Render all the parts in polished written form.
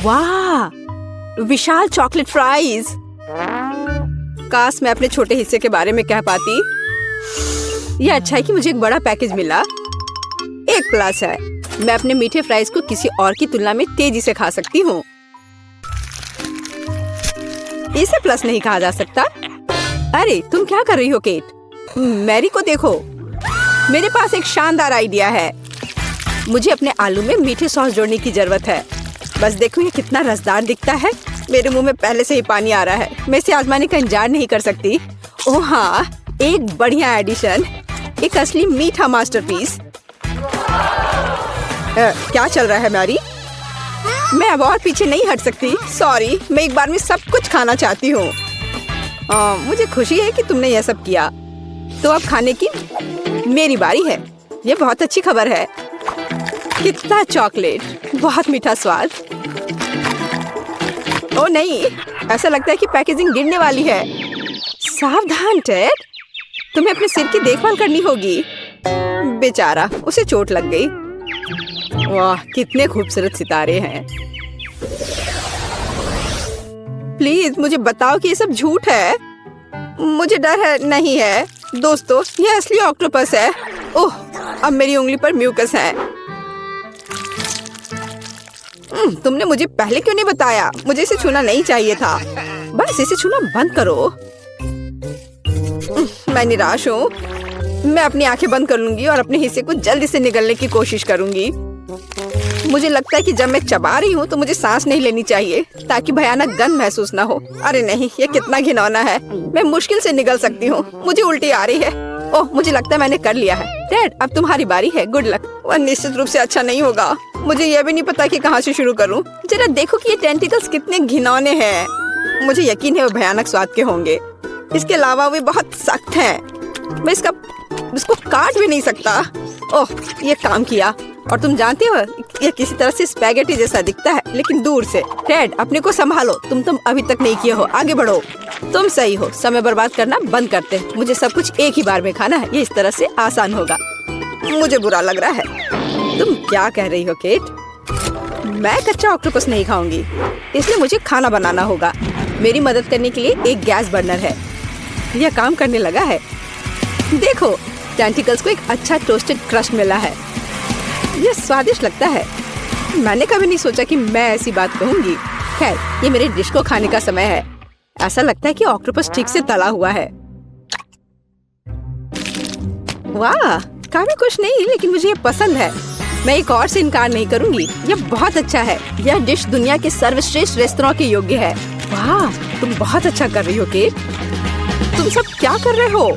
वाह, विशाल chocolate fries. काश मैं अपने छोटे हिस्से के बारे में कह पाती। यह अच्छा है कि मुझे एक बड़ा पैकेज मिला। एक प्लस है, मैं अपने मीठे फ्राइज को किसी और की तुलना में तेजी से खा सकती हूँ। इसे प्लस नहीं कहा जा सकता। अरे तुम क्या कर रही हो केट? मैरी को देखो, मेरे पास एक शानदार आइडिया है। मुझे अपने आलू में मीठे सॉस जोड़ने की जरूरत है। बस देखो ये कितना रसदार दिखता है। मेरे मुंह में पहले से ही पानी आ रहा है। मैं इसे आजमाने का इंतजार नहीं कर सकती। ओह हाँ, एक बढ़िया एडिशन, एक असली मीठा मास्टरपीस। क्या चल रहा है मैरी? मैं अब और पीछे नहीं हट सकती। सॉरी, मैं एक बार में सब कुछ खाना चाहती हूँ। मुझे खुशी है कि तुमने यह सब किया। तो अब खाने की मेरी बारी है। ये बहुत अच्छी खबर है। कितना चॉकलेट, बहुत मीठा स्वाद। ओ नहीं, ऐसा लगता है कि पैकेजिंग गिरने वाली है। सावधान टेड, तुम्हें अपने सिर की देखभाल करनी होगी। बेचारा, उसे चोट लग गई। वाह, कितने खूबसूरत सितारे हैं। प्लीज मुझे बताओ कि ये सब झूठ है। मुझे डर है। नहीं है दोस्तों, ये असली ऑक्टोपस है। ओह, अब मेरी उंगली पर म्यूकस है। तुमने मुझे पहले क्यों नहीं बताया? मुझे इसे छूना नहीं चाहिए था। बस इसे छूना बंद करो। मैं निराश हूँ। मैं अपनी आंखें बंद कर लूंगी और अपने हिस्से को जल्दी से निगलने की कोशिश करूंगी। मुझे लगता है कि जब मैं चबा रही हूँ तो मुझे सांस नहीं लेनी चाहिए ताकि भयानक गंध महसूस ना हो। अरे नहीं, ये कितना घिनौना है। मैं मुश्किल से निगल सकती हूँ। मुझे उल्टी आ रही है। ओह, मुझे लगता है मैंने कर लिया है। डैड, अब तुम्हारी बारी है। Good luck. वह निश्चित रूप से अच्छा नहीं होगा। मुझे यह भी नहीं पता कि कहाँ से शुरू करूँ। जरा देखो कि ये टेंटिकल्स कितने घिनौने हैं। मुझे यकीन है वो भयानक स्वाद के होंगे। इसके अलावा वे बहुत सख्त हैं। मैं इसको काट भी नहीं सकता। ओह, ये काम किया। और तुम जानते हो, ये किसी तरह से स्पैगेटी जैसा दिखता है, लेकिन दूर से। डैड, अपने को संभालो। तुम अभी तक नहीं किए हो। आगे बढ़ो। तुम सही हो। समय बर्बाद करना बंद करते। मुझे सब कुछ एक ही बार में खाना है। ये इस तरह से आसान होगा। मुझे बुरा लग रहा है। तुम क्या कह रही हो केट? मैं कच्चा ऑक्टोपस नहीं खाऊंगी, इसलिए मुझे खाना बनाना होगा। मेरी मदद करने के लिए एक गैस बर्नर है। यह काम करने लगा है। देखो, टेंटिकल्स को एक अच्छा टोस्टेड क्रस्ट मिला है। यह स्वादिष्ट लगता है। मैंने कभी नहीं सोचा कि मैं ऐसी बात कहूंगी। खैर, ये मेरे डिश को खाने का समय है। ऐसा लगता है कि ऑक्टोपस ठीक से तला हुआ है। वाह, काफी कुछ नहीं, लेकिन मुझे ये पसंद है। मैं एक और से इनकार नहीं करूंगी। यह बहुत अच्छा है। यह डिश दुनिया के सर्वश्रेष्ठ रेस्तरां के योग्य है। वाह, तुम बहुत अच्छा कर रही हो केट। तुम सब क्या कर रहे हो?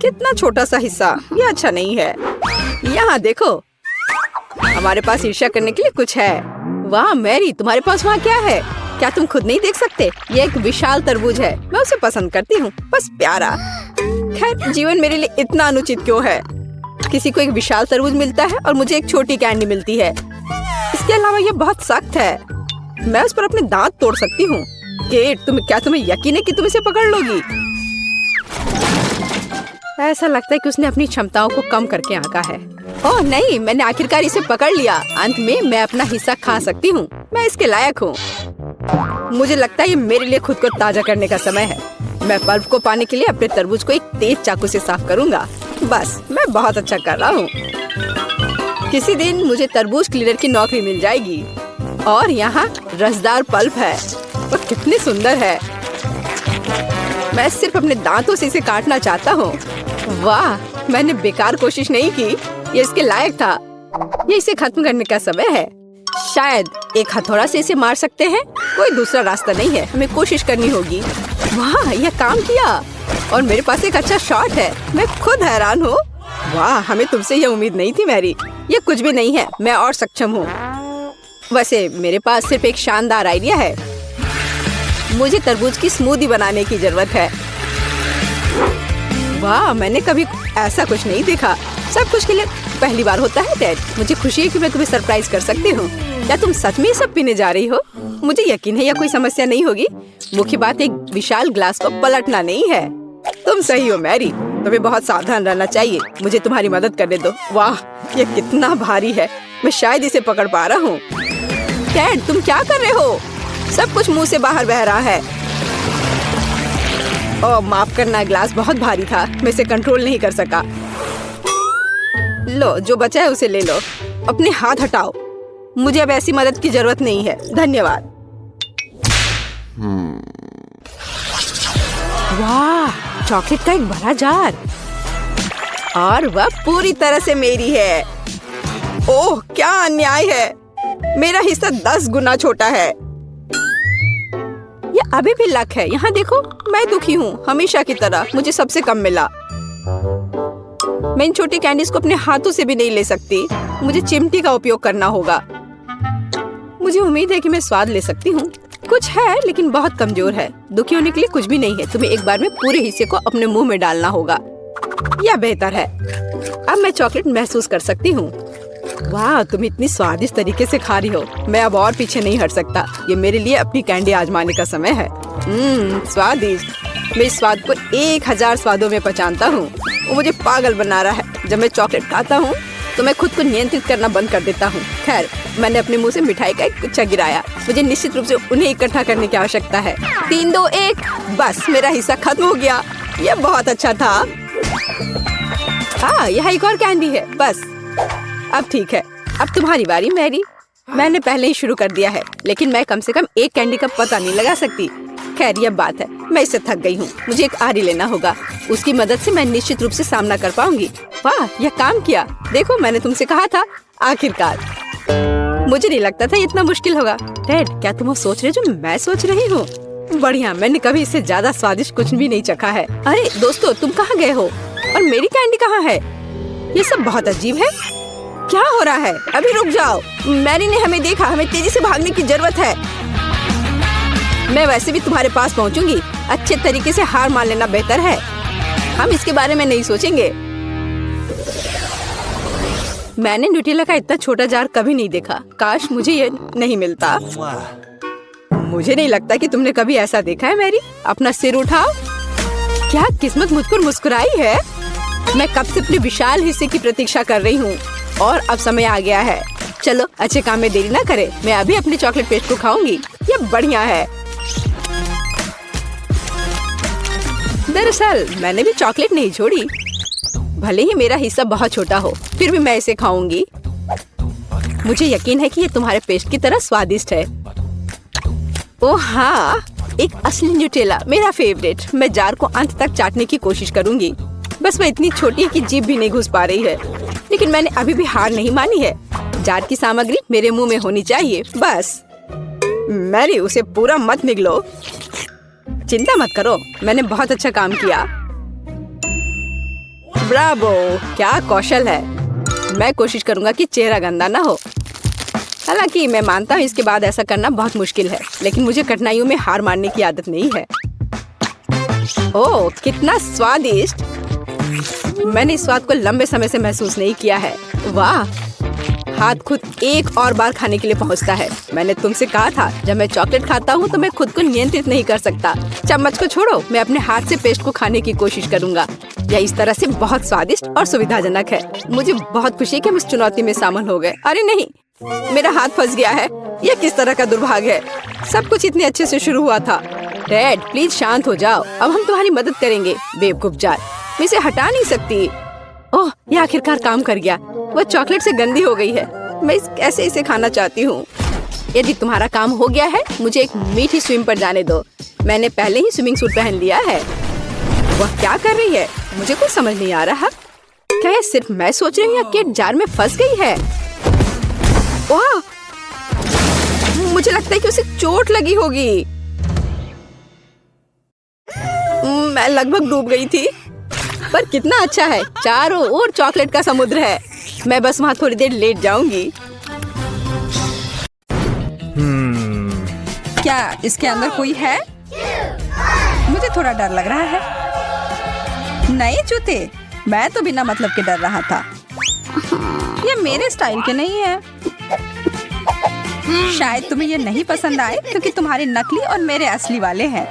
कितना छोटा सा हिस्सा। यह अच्छा नहीं है। यहाँ देखो, हमारे पास ईर्ष्या करने के लिए कुछ है। वाह मैरी, तुम्हारे पास वहाँ क्या है? क्या तुम खुद नहीं देख सकते? ये एक विशाल तरबूज है। मैं उसे पसंद करती हूँ। बस प्यारा। खैर, जीवन मेरे लिए इतना अनुचित क्यों है? किसी को एक विशाल तरबूज मिलता है और मुझे एक छोटी कैंडी मिलती है। इसके अलावा ये बहुत सख्त है। मैं उस पर अपने दांत तोड़ सकती हूँ। केट, तुम्हें यकीन है कि तुम इसे पकड़ लोगी? ऐसा लगता है कि उसने अपनी क्षमताओं को कम करके आंका है। ओह नहीं, मैंने आखिरकार इसे पकड़ लिया। अंत में मैं अपना हिस्सा खा सकती हूँ। मैं इसके लायक हूँ। मुझे लगता है ये मेरे लिए खुद को ताजा करने का समय है। मैं पल्प को पाने के लिए अपने तरबूज को एक तेज चाकू से साफ करूँगा। बस, मैं बहुत अच्छा कर रहा हूँ। किसी दिन मुझे तरबूज क्लीनर की नौकरी मिल जाएगी। और यहाँ रसदार पल्प है। वह कितनी सुंदर है। मैं सिर्फ अपने दांतों से इसे काटना चाहता हूँ। वाह, मैंने बेकार कोशिश नहीं की। ये इसके लायक था। ये इसे खत्म करने का समय है। शायद एक हथौड़ा से इसे मार सकते हैं। कोई दूसरा रास्ता नहीं है। हमें कोशिश करनी होगी। वाह, यह काम किया। और मेरे पास एक अच्छा शॉट है। मैं खुद हैरान हूँ। वाह, हमें तुमसे यह उम्मीद नहीं थी मैरी। ये कुछ भी नहीं है। मैं और सक्षम हूँ। वैसे मेरे पास सिर्फ एक शानदार आइडिया है। मुझे तरबूज की स्मूदी बनाने की जरूरत है। वाह, मैंने कभी ऐसा कुछ नहीं देखा। सब कुछ के लिए पहली बार होता है डैड। मुझे खुशी है कि मैं तुम्हें सरप्राइज कर सकती हूँ। क्या तुम सच में सब पीने जा रही हो? मुझे यकीन है यह कोई समस्या नहीं होगी। मुख्य बात एक विशाल ग्लास को पलटना नहीं है। तुम सही हो मैरी, तुम्हें बहुत सावधान रहना चाहिए। मुझे तुम्हारी मदद करने दो। वाह, ये कितना भारी है, मैं शायद इसे पकड़ पा रहा हूँ। टेड, तुम क्या कर रहे हो? सब कुछ मुंह से बाहर बह रहा है। ओह माफ करना, ग्लास बहुत भारी था, मैं इसे कंट्रोल नहीं कर सका। लो, जो बचा है उसे ले लो। अपने हाथ हटाओ, मुझे अब ऐसी मदद की जरूरत नहीं है, धन्यवाद। वाह, चॉकलेट का एक बड़ा जार, और वह पूरी तरह से मेरी है। ओह क्या अन्याय है, मेरा हिस्सा 10 गुना छोटा है। ये अभी भी लक है। यहाँ देखो, मैं दुखी हूँ, हमेशा की तरह मुझे सबसे कम मिला। मैं इन छोटी कैंडीज को अपने हाथों से भी नहीं ले सकती, मुझे चिमटी का उपयोग करना होगा। मुझे उम्मीद है कि मैं स्वाद ले सकती हूँ। कुछ है लेकिन बहुत कमजोर है। दुखी होने के लिए कुछ भी नहीं है, तुम्हें एक बार में पूरे हिस्से को अपने मुंह में डालना होगा। यह बेहतर है। अब मैं चॉकलेट महसूस कर सकती हूँ। वाह, तुम इतनी स्वादिष्ट तरीके से खा रही हो, मैं अब और पीछे नहीं हट सकता। ये मेरे लिए अपनी कैंडी आजमाने का समय है। स्वादिष्ट। मैं इस स्वाद को 1000 स्वादों में पहचानता हूँ। वो मुझे पागल बना रहा है। जब मैं चॉकलेट खाता हूँ तो मैं खुद को नियंत्रित करना बंद कर देता हूँ। खैर, मैंने अपने मुंह से मिठाई का एक गुच्छा गिराया। मुझे निश्चित रूप से उन्हें इकट्ठा करने की आवश्यकता है। 3, 2, 1, बस मेरा हिस्सा खत्म हो गया। यह बहुत अच्छा था। हाँ, यह एक और कैंडी है। बस अब ठीक है। अब तुम्हारी बारी मैरी। मैंने पहले ही शुरू कर दिया है, लेकिन मैं कम से कम एक कैंडी का पता नहीं लगा सकती। खैर, यह बात है, मैं इससे थक गई हूँ। मुझे एक आरी लेना होगा, उसकी मदद से मैं निश्चित रूप से सामना कर पाऊंगी। वाह, यह काम किया। देखो, मैंने तुमसे कहा था, आखिरकार। मुझे नहीं लगता था इतना मुश्किल होगा। टेड, क्या तुम वो सोच रहे जो मैं सोच रही हूँ? बढ़िया, मैंने कभी इससे ज्यादा स्वादिष्ट कुछ भी नहीं चखा है। अरे दोस्तों, तुम कहाँ गए हो? और मेरी कैंडी कहाँ है? ये सब बहुत अजीब है। क्या हो रहा है? अभी रुक जाओ। मैरी ने हमें देखा, हमें तेजी से भागने की जरूरत है। मैं वैसे भी तुम्हारे पास पहुंचूंगी। अच्छे तरीके से हार मान लेना बेहतर है। हम इसके बारे में नहीं सोचेंगे। मैंने न्यूटेला का इतना छोटा जार कभी नहीं देखा। काश मुझे ये नहीं मिलता। मुझे नहीं लगता कि तुमने कभी ऐसा देखा है मैरी। अपना सिर उठाओ। क्या किस्मत मुझ पर मुस्कुराई है। मैं कब से अपने विशाल हिस्से की प्रतीक्षा कर रही हूँ और अब समय आ गया है। चलो, अच्छे काम में देरी ना करें। मैं अभी अपने चॉकलेट पेस्ट को खाऊंगी। ये बढ़िया है। दरअसल मैंने भी चॉकलेट नहीं छोड़ी। भले ही मेरा हिस्सा बहुत छोटा हो, फिर भी मैं इसे खाऊंगी। मुझे यकीन है कि ये तुम्हारे पेस्ट की तरह स्वादिष्ट है। ओह हाँ, एक असली न्यूटेला, मेरा फेवरेट। मैं जार को अंत तक चाटने की कोशिश करूंगी। बस वह इतनी छोटी है कि जीभ भी नहीं घुस पा रही है। लेकिन मैंने अभी भी हार नहीं मानी है। जार की सामग्री मेरे मुंह में होनी चाहिए। बस मैरी, उसे पूरा मत निगलो। चिंता मत करो, मैंने बहुत अच्छा काम किया। ब्रावो, क्या कौशल है। मैं कोशिश करूंगा कि चेहरा गंदा ना हो। हालांकि मैं मानता हूँ इसके बाद ऐसा करना बहुत मुश्किल है, लेकिन मुझे कठिनाइयों में हार मानने की आदत नहीं है। ओह, कितना स्वादिष्ट। मैंने इस स्वाद को लंबे समय से महसूस नहीं किया है। वाह, हाथ खुद एक और बार खाने के लिए पहुंचता है। मैंने तुमसे कहा था, जब मैं चॉकलेट खाता हूँ तो मैं खुद को नियंत्रित नहीं कर सकता। चम्मच को छोड़ो, मैं अपने हाथ से पेस्ट को खाने की कोशिश करूंगा। यह इस तरह से बहुत स्वादिष्ट और सुविधाजनक है। मुझे बहुत खुशी है कि हम इस चुनौती में शामिल हो गए। अरे नहीं, मेरा हाथ फंस गया है। यह किस तरह का दुर्भाग्य है। सब कुछ इतने अच्छे से शुरू हुआ था। टेड, प्लीज शांत हो जाओ। अब हम तुम्हारी मदद करेंगे। बेवकूफ जार, मैं इसे हटा नहीं सकती। ओह, यह आखिरकार काम कर गया। वह चॉकलेट से गंदी हो गई है। मैं कैसे इसे खाना चाहती हूँ। यदि तुम्हारा काम हो गया है, मुझे एक मीठी स्विम पर जाने दो। मैंने पहले ही स्विमिंग सूट पहन लिया है। वह क्या कर रही है? मुझे कुछ समझ नहीं आ रहा। क्या यह सिर्फ मैं सोच रही हूँ या केट जार में फंस गई है? वाह, मुझे लगता है कि उसे चोट लगी होगी। मैं लगभग डूब गई थी। पर कितना अच्छा है, चारों ओर चॉकलेट का समुद्र है। मैं बस वहाँ थोड़ी देर लेट जाऊंगी। क्या इसके अंदर कोई है? मुझे थोड़ा डर लग रहा है। नए जूते? मैं तो बिना मतलब के डर रहा था। ये मेरे स्टाइल के नहीं है। शायद तुम्हें ये नहीं पसंद आए क्योंकि तुम्हारे नकली और मेरे असली वाले हैं।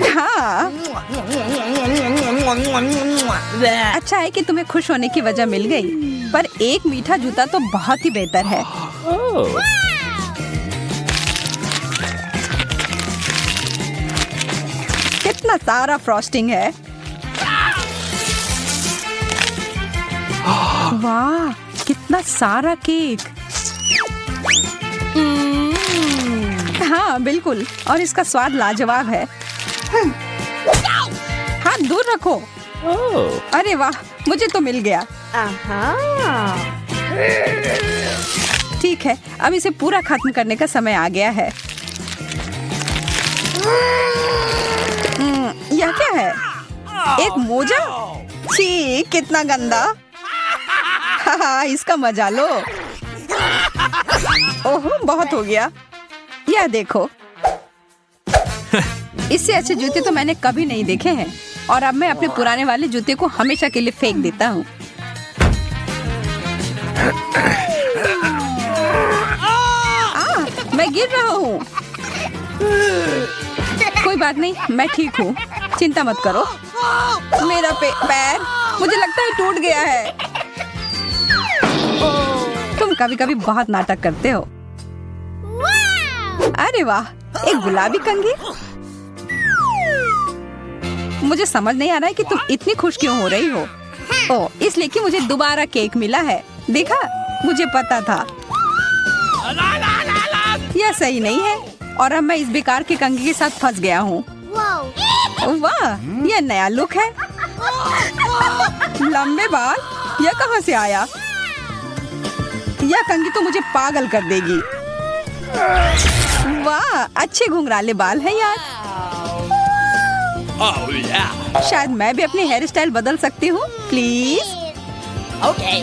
हाँ, अच्छा है कि तुम्हें खुश होने की वजह मिल गई, पर एक मीठा जूता तो बहुत ही बेहतर है। कितना सारा फ्रॉस्टिंग है। वाह, कितना सारा केक। हाँ बिल्कुल, और इसका स्वाद लाजवाब है। हाथ दूर रखो। अरे वाह, मुझे तो मिल गया। ठीक है, अब इसे पूरा खत्म करने का समय आ गया है। यह क्या है? एक मोजा? छी, कितना गंदा। हाँ, इसका मजा लो। ओह, बहुत हो गया। यह देखो। इससे अच्छे जूते तो मैंने कभी नहीं देखे हैं, और अब मैं अपने पुराने वाले जूते को हमेशा के लिए फेंक देता हूँ। मैं गिर रहा हूँ। कोई बात नहीं, मैं ठीक हूँ, चिंता मत करो। मेरा पैर मुझे लगता है टूट गया है। तुम कभी कभी बहुत नाटक करते हो। अरे वाह, एक गुलाबी कंघी। मुझे समझ नहीं आ रहा है कि तुम इतनी खुश क्यों हो रही हो। ओह, इसलिए कि मुझे दोबारा केक मिला है। देखा, मुझे पता था। यह सही नहीं है, और अब मैं इस बेकार के कंघी के साथ फंस गया हूँ। वाह, यह नया लुक है। लंबे बाल, यह कहाँ से आया? यह कंघी तो मुझे पागल कर देगी। वाह, अच्छे घुंघराले बाल हैं यार। शायद मैं भी अपनी हेयर स्टाइल बदल सकती हूँ, प्लीज। ओके,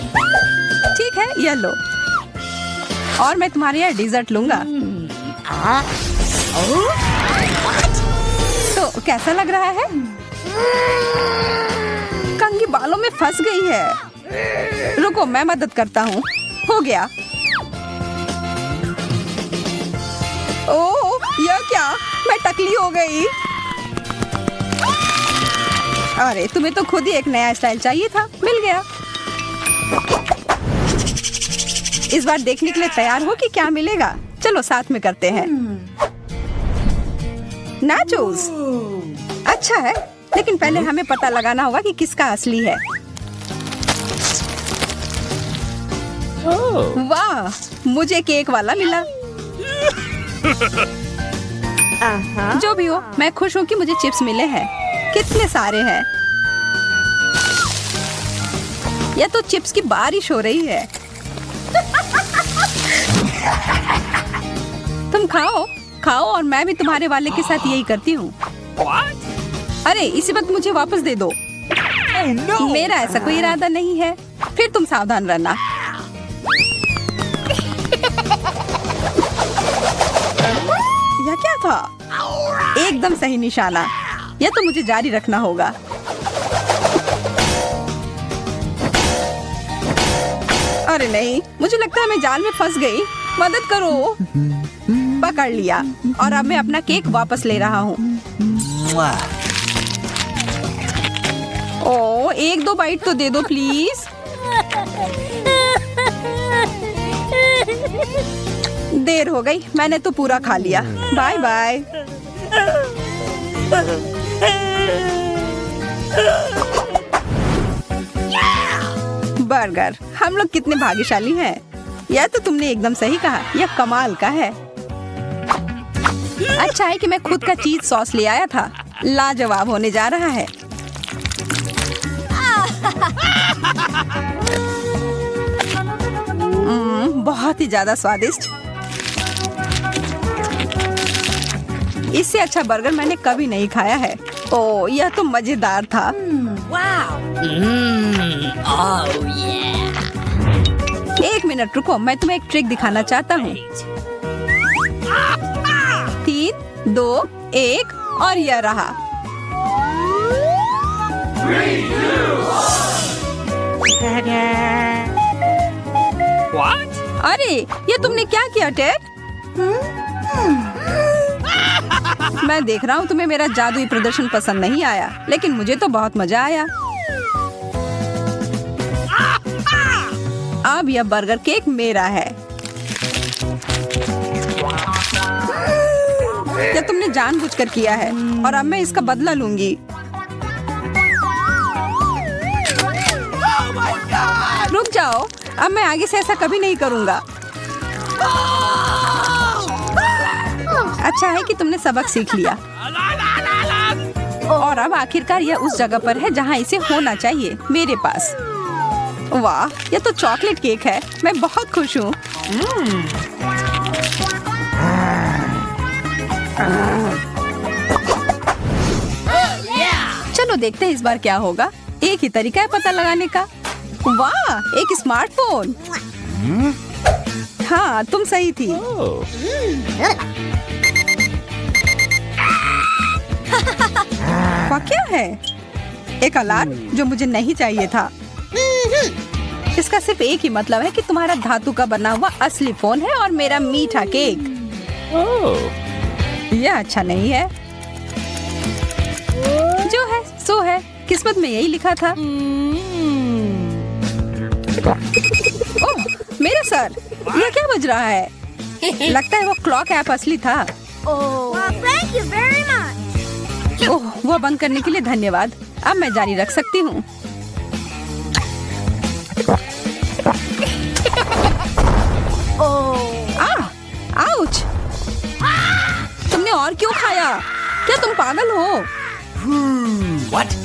ठीक है, यह लो। और मैं तुम्हारे यहाँ डिजर्ट लूंगा। तो कैसा लग रहा है? कंघी बालों में फंस गई है। रुको, मैं मदद करता हूँ। हो गया। ओह, यह क्या? मैं टकली हो गई। अरे, तुम्हें तो खुद ही एक नया स्टाइल चाहिए था, मिल गया। इस बार देखने के लिए तैयार हो कि क्या मिलेगा? चलो साथ में करते हैं। नाचोस। अच्छा है, लेकिन पहले हमें पता लगाना होगा कि किसका असली है। वाह, मुझे केक वाला मिला। जो भी हो, मैं खुश हूँ कि मुझे चिप्स मिले हैं। कितने सारे हैं। यह तो चिप्स की बारिश हो रही है। तुम खाओ खाओ, और मैं भी तुम्हारे वाले के साथ यही करती हूँ। अरे, इसी वक्त मुझे वापस दे दो। मेरा ऐसा कोई इरादा नहीं है। फिर तुम सावधान रहना। यह क्या था? एकदम सही निशाना। यह तो मुझे जारी रखना होगा। अरे नहीं, मुझे लगता है मैं जाल में फंस गई। मदद करो। पकड़ लिया, और अब मैं अपना केक वापस ले रहा हूँ। ओह, एक दो बाइट तो दे दो प्लीज। देर हो गई, मैंने तो पूरा खा लिया। Bye bye. बर्गर, हम लोग कितने भाग्यशाली हैं। यह तो तुमने एकदम सही कहा, यह कमाल का है। अच्छा है कि मैं खुद का चीज सॉस ले आया था। लाजवाब होने जा रहा है। बहुत ही ज्यादा स्वादिष्ट। इससे अच्छा बर्गर मैंने कभी नहीं खाया है। ओह, यह तो मजेदार था। एक मिनट रुको, मैं तुम्हें एक ट्रिक दिखाना चाहता हूँ। 3, 2, 1 और यह रहा। What? अरे, ये तुमने क्या किया टेड? मैं देख रहा हूँ तुम्हें मेरा जादुई प्रदर्शन पसंद नहीं आया, लेकिन मुझे तो बहुत मजा आया। अब यह बर्गर केक मेरा है। क्या तुमने जानबूझकर किया है और अब मैं इसका बदला लूंगी। रुक जाओ, अब मैं आगे से ऐसा कभी नहीं करूंगा। अच्छा है कि तुमने सबक सीख लिया और अब आखिरकार यह उस जगह पर है जहां इसे होना चाहिए, मेरे पास। वाह, यह तो चॉकलेट केक है। मैं बहुत खुश हूँ। चलो देखते हैं इस बार क्या होगा। एक ही तरीका है पता लगाने का। वाह, एक स्मार्टफोन। हाँ, तुम सही थी। वाह, क्या है? एक अलार्म जो मुझे नहीं चाहिए था। इसका सिर्फ एक ही मतलब है कि तुम्हारा धातु का बना हुआ असली फोन है और मेरा मीठा केक। यह अच्छा नहीं है। जो है सो है, किस्मत में यही लिखा था। ओह, मेरा सर, यह क्या बज रहा है? लगता है वो क्लॉक ऐप असली था। ओह, वो बंद करने के लिए धन्यवाद। अब मैं जारी रख सकती हूँ। आउच! तुमने और क्यों खाया? क्या तुम पागल हो? What?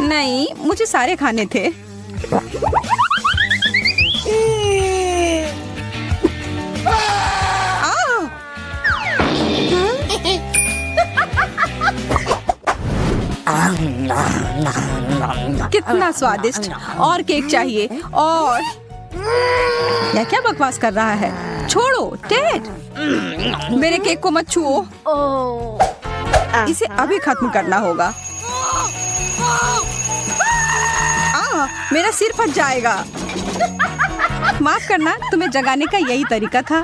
नहीं, मुझे सारे खाने थे। कितना स्वादिष्ट! और केक चाहिए। और यह क्या बकवास कर रहा है? छोड़ो, टेड! मेरे केक को मत छुओ। इसे अभी खत्म करना होगा। मेरा सिर फट जाएगा। माफ करना, तुम्हें जगाने का यही तरीका था।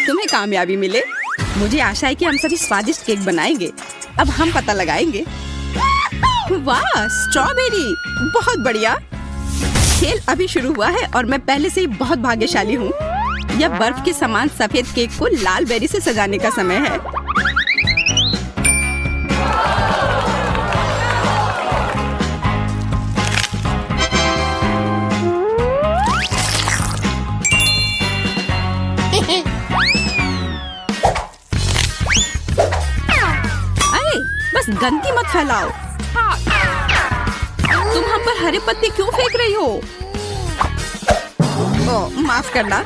तुम्हें कामयाबी मिले। मुझे आशा है कि हम सभी स्वादिष्ट केक बनाएंगे। अब हम पता लगाएंगे। वाह, स्ट्रॉबेरी! बहुत बढ़िया। खेल अभी शुरू हुआ है और मैं पहले से ही बहुत भाग्यशाली हूँ। यह बर्फ के समान सफेद केक को लाल बेरी से सजाने का समय है। अरे, बस गंदगी मत फैलाओ। तुम हम पर हरे पत्ते क्यों फेंक रही हो? ओह, माफ करना,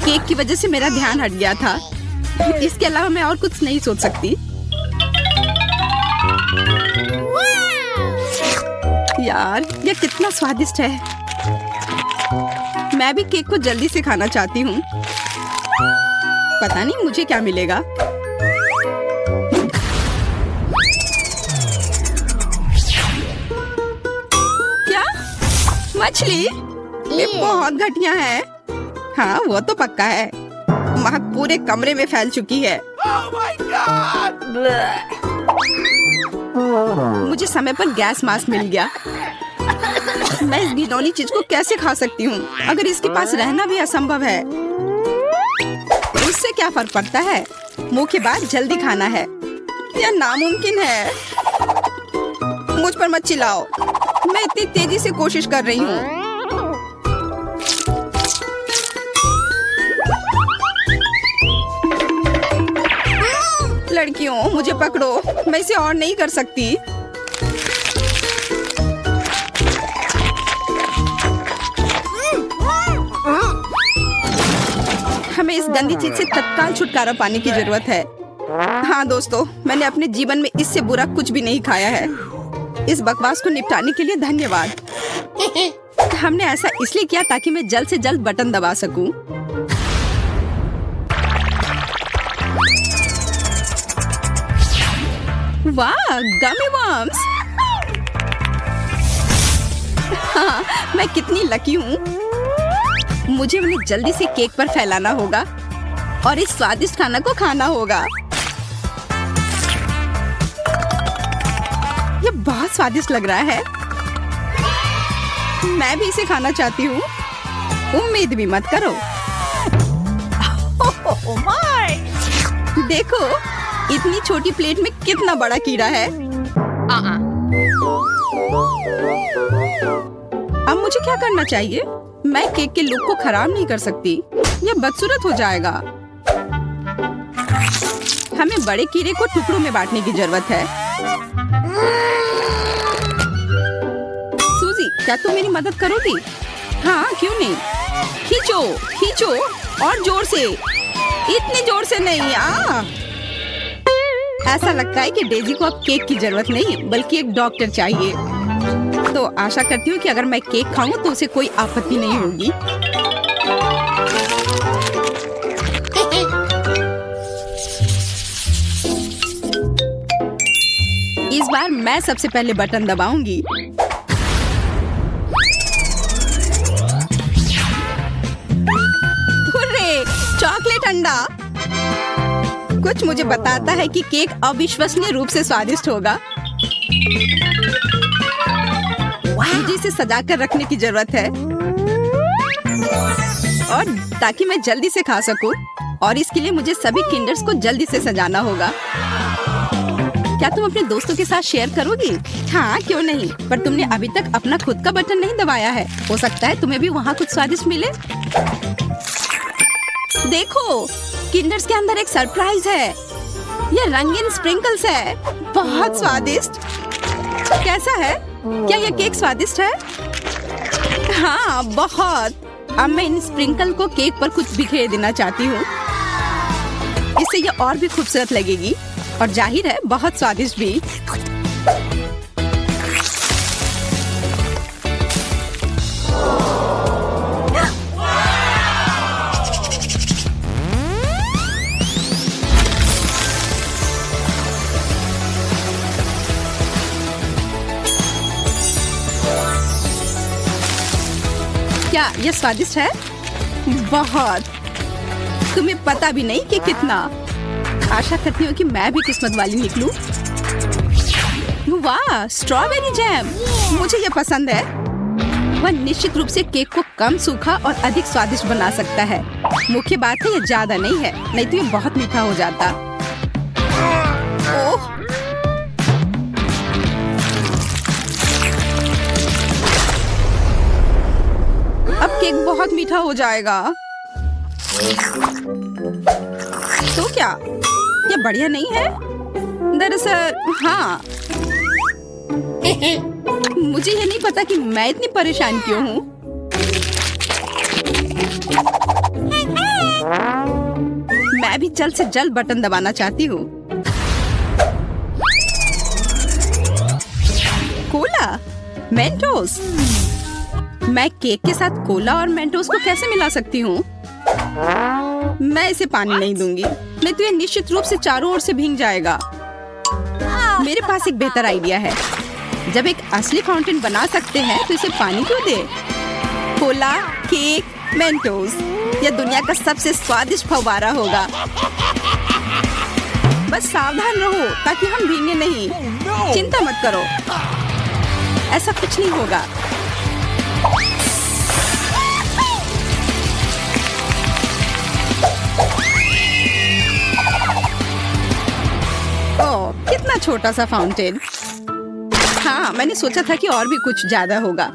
केक की वजह से मेरा ध्यान हट गया था। इसके अलावा मैं और कुछ नहीं सोच सकती। यार, यह कितना स्वादिष्ट है। मैं भी केक को जल्दी से खाना चाहती हूँ। पता नहीं मुझे क्या मिलेगा। क्या? मछली? ये बहुत घटिया है। हाँ, वो तो पक्का है। महक पूरे कमरे में फैल चुकी है। Oh my God! मुझे समय पर गैस मास्क मिल गया। मैं इस घिनौनी चीज को कैसे खा सकती हूँ? अगर इसके पास रहना भी असंभव है, उससे क्या फर्क पड़ता है? मुंह के बाद जल्दी खाना है। यह नामुमकिन है। मुझ पर मत चिल्लाओ। मैं इतनी तेजी से कोशिश कर रही हूँ। लड़कियों, मुझे पकड़ो। मैं इसे और नहीं कर सकती। हमें इस गंदी चीज से तत्काल छुटकारा पाने की जरूरत है। हाँ दोस्तों, मैंने अपने जीवन में इससे बुरा कुछ भी नहीं खाया है। इस बकवास को निपटाने के लिए धन्यवाद। हमने ऐसा इसलिए किया ताकि मैं जल्द से जल्द बटन दबा सकूं। वाह, गमी वर्म्स! हाँ, मैं कितनी लकी हूँ। मुझे उन्हें जल्दी से केक पर फैलाना होगा और इस स्वादिष्ट खाना को खाना होगा। ये बहुत स्वादिष्ट लग रहा है। मैं भी इसे खाना चाहती हूँ। उम्मीद भी मत करो। देखो इतनी छोटी प्लेट में कितना बड़ा कीड़ा है। अब मुझे क्या करना चाहिए? मैं केक के लुक को खराब नहीं कर सकती, यह बदसूरत हो जाएगा। हमें बड़े कीड़े को टुकड़ों में बांटने की जरूरत है। सूजी, क्या तुम मेरी मदद करोगी? हाँ, क्यों नहीं। खींचो, खींचो और जोर से। इतने जोर से नहीं। ऐसा लगता है कि डेजी को अब केक की जरूरत नहीं बल्कि एक डॉक्टर चाहिए। तो आशा करती हूँ कि अगर मैं केक खाऊं तो उसे कोई आपत्ति नहीं होगी। इस बार मैं सबसे पहले बटन दबाऊंगी। हुर्रे, चॉकलेट अंडा। कुछ मुझे बताता है कि केक अविश्वसनीय रूप से स्वादिष्ट होगा। मुझे इसे सजा कर रखने की जरूरत है और ताकि मैं जल्दी से खा सकूं, और इसके लिए मुझे सभी किंडर्स को जल्दी से सजाना होगा। क्या तुम अपने दोस्तों के साथ शेयर करोगी? हाँ, क्यों नहीं। पर तुमने अभी तक अपना खुद का बटन नहीं दबाया है। हो सकता है तुम्हें भी वहाँ कुछ स्वादिष्ट मिले। देखो, किंडर्स के अंदर एक सरप्राइज है। ये रंगीन स्प्रिंकल्स है। बहुत स्वादिष्ट। कैसा है? क्या यह केक स्वादिष्ट है? हाँ, बहुत। अब मैं इन स्प्रिंकल को केक पर कुछ बिखेर देना चाहती हूँ। इससे ये और भी खूबसूरत लगेगी और जाहिर है बहुत स्वादिष्ट भी। क्या यह स्वादिष्ट है? बहुत। तुम्हें पता भी नहीं कि कितना। आशा करती हूँ कि मैं भी किस्मत वाली निकलूं। वाह, स्ट्रॉबेरी जैम। मुझे यह पसंद है। वह निश्चित रूप से केक को कम सूखा और अधिक स्वादिष्ट बना सकता है। मुख्य बात है, यह ज्यादा नहीं है, नहीं तो यह बहुत मीठा हो जाता। ओह, अब केक बहुत मीठा हो जाएगा। तो क्या ये बढ़िया नहीं है? दरअसल हाँ। मुझे ये नहीं पता कि मैं इतनी परेशान क्यों हूँ। मैं भी जल्द से जल्द बटन दबाना चाहती हूँ। Cola, Mentos. मैं केक के साथ कोला और मेंटोस को कैसे मिला सकती हूँ? मैं इसे पानी नहीं दूंगी, नहीं तो ये निश्चित रूप से चारों ओर से भीग जाएगा। मेरे पास एक बेहतर आइडिया है। जब एक असली फाउंटेन बना सकते हैं तो इसे पानी क्यों दे? कोला, केक, मेंटोस, यह दुनिया का सबसे स्वादिष्ट फव्वारा होगा। बस सावधान रहो ताकि हम भीगे नहीं। चिंता मत करो, ऐसा कुछ नहीं होगा। ओह, कितना छोटा सा फाउंटेन। हाँ, मैंने सोचा था कि और भी कुछ ज्यादा होगा।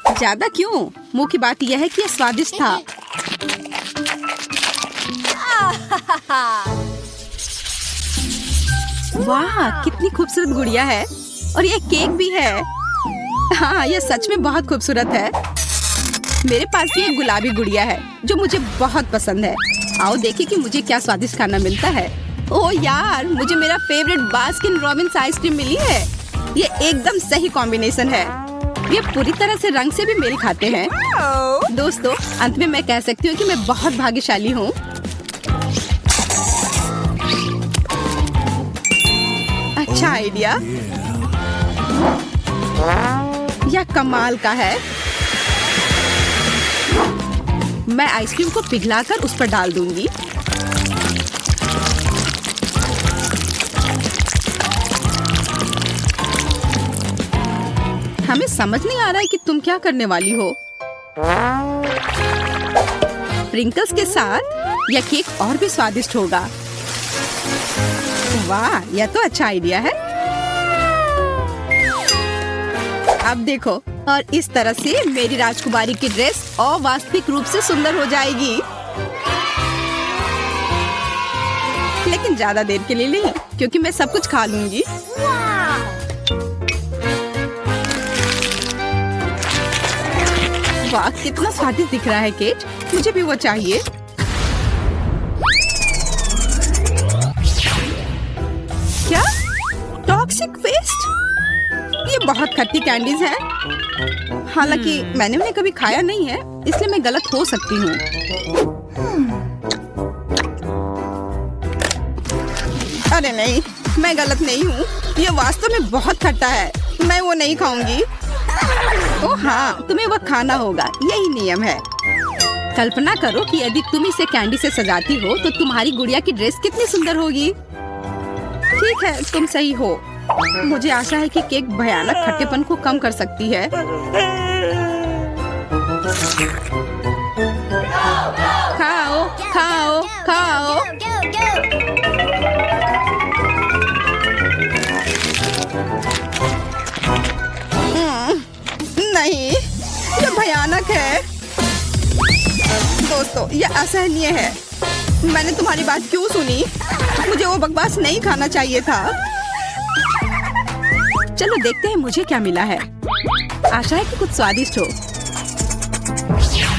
ज्यादा क्यों? मुख्य बात यह है कि यह स्वादिष्ट था। वाह, कितनी खूबसूरत गुड़िया है और ये केक भी है। हाँ, यह सच में बहुत खूबसूरत है। मेरे पास भी एक गुलाबी गुड़िया है जो मुझे बहुत पसंद है। आओ देखें कि मुझे क्या स्वादिष्ट खाना मिलता है। ओह यार, मुझे मेरा फेवरेट बास्किन रॉबिन्स आइसक्रीम मिली है। ये एकदम सही कॉम्बिनेशन है। ये पूरी तरह से रंग से भी मेल खाते हैं। दोस्तों, अंत में मैं कह सकती हूँ कि मैं बहुत भाग्यशाली हूँ। अच्छा आइडिया। यह कमाल का है। मैं आइसक्रीम को पिघलाकर उस पर डाल दूंगी। हमें समझ नहीं आ रहा है कि तुम क्या करने वाली हो। स्प्रिंकल्स के साथ यह केक और भी स्वादिष्ट होगा। वाह, यह तो अच्छा आइडिया है। अब देखो, और इस तरह से मेरी राजकुमारी की ड्रेस अवास्तविक रूप से सुंदर हो जाएगी। लेकिन ज्यादा देर के लिए नहीं, क्योंकि मैं सब कुछ खा लूंगी। वाह, कितना स्वादिष्ट दिख रहा है केक। मुझे भी वो चाहिए। क्या? Toxic waste? ये बहुत खट्टी कैंडीज हैं। हालांकि मैंने उन्हें कभी खाया नहीं है, इसलिए मैं गलत हो सकती हूँ। अरे नहीं, मैं गलत नहीं हूँ। ये वास्तव में बहुत खट्टा है। मैं वो नहीं खाऊंगी। ओह हाँ, तुम्हें वह खाना होगा, यही नियम है। कल्पना करो कि यदि तुम इसे कैंडी से सजाती हो तो तुम्हारी गुड़िया की ड्रेस कितनी सुंदर होगी। ठीक है, तुम सही हो। मुझे आशा है कि केक भयानक खट्टेपन को कम कर सकती है। खाओ, खाओ, खाओ। नहीं, ये भयानक है। दोस्तों, ये असहनीय है। मैंने तुम्हारी बात क्यों सुनी? मुझे वो बकवास नहीं खाना चाहिए था। चलो देखते हैं मुझे क्या मिला है। आशा है कि कुछ स्वादिष्ट हो।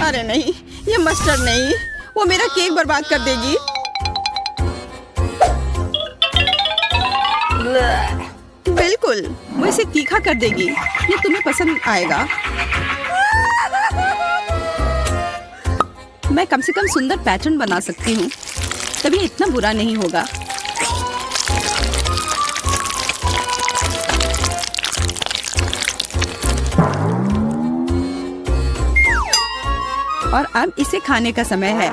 अरे नहीं, ये मस्टर्ड नहीं, वो मेरा केक बर्बाद कर देगी। बिल्कुल, वो इसे तीखा कर देगी। ये तुम्हें पसंद आएगा। मैं कम से कम सुंदर पैटर्न बना सकती हूँ, तभी इतना बुरा नहीं होगा। और अब इसे खाने का समय है।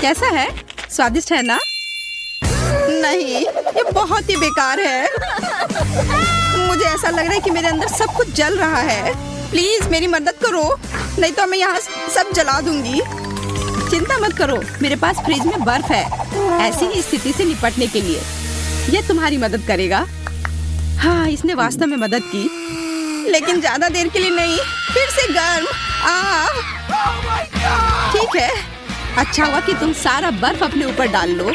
कैसा है? स्वादिष्ट है ना? नहीं, ये बहुत ही बेकार है। मुझे ऐसा लग रहा है कि मेरे अंदर सब कुछ जल रहा है। प्लीज मेरी मदद करो, नहीं तो मैं यहाँ सब जला दूंगी। चिंता मत करो, मेरे पास फ्रिज में बर्फ है। ऐसी ही स्थिति से निपटने के लिए यह तुम्हारी मदद करेगा। हाँ, इसने वास्तव में मदद की, लेकिन ज्यादा देर के लिए नहीं। फिर से गर्म। ठीक है, अच्छा हुआ कि तुम सारा बर्फ अपने ऊपर डाल लो।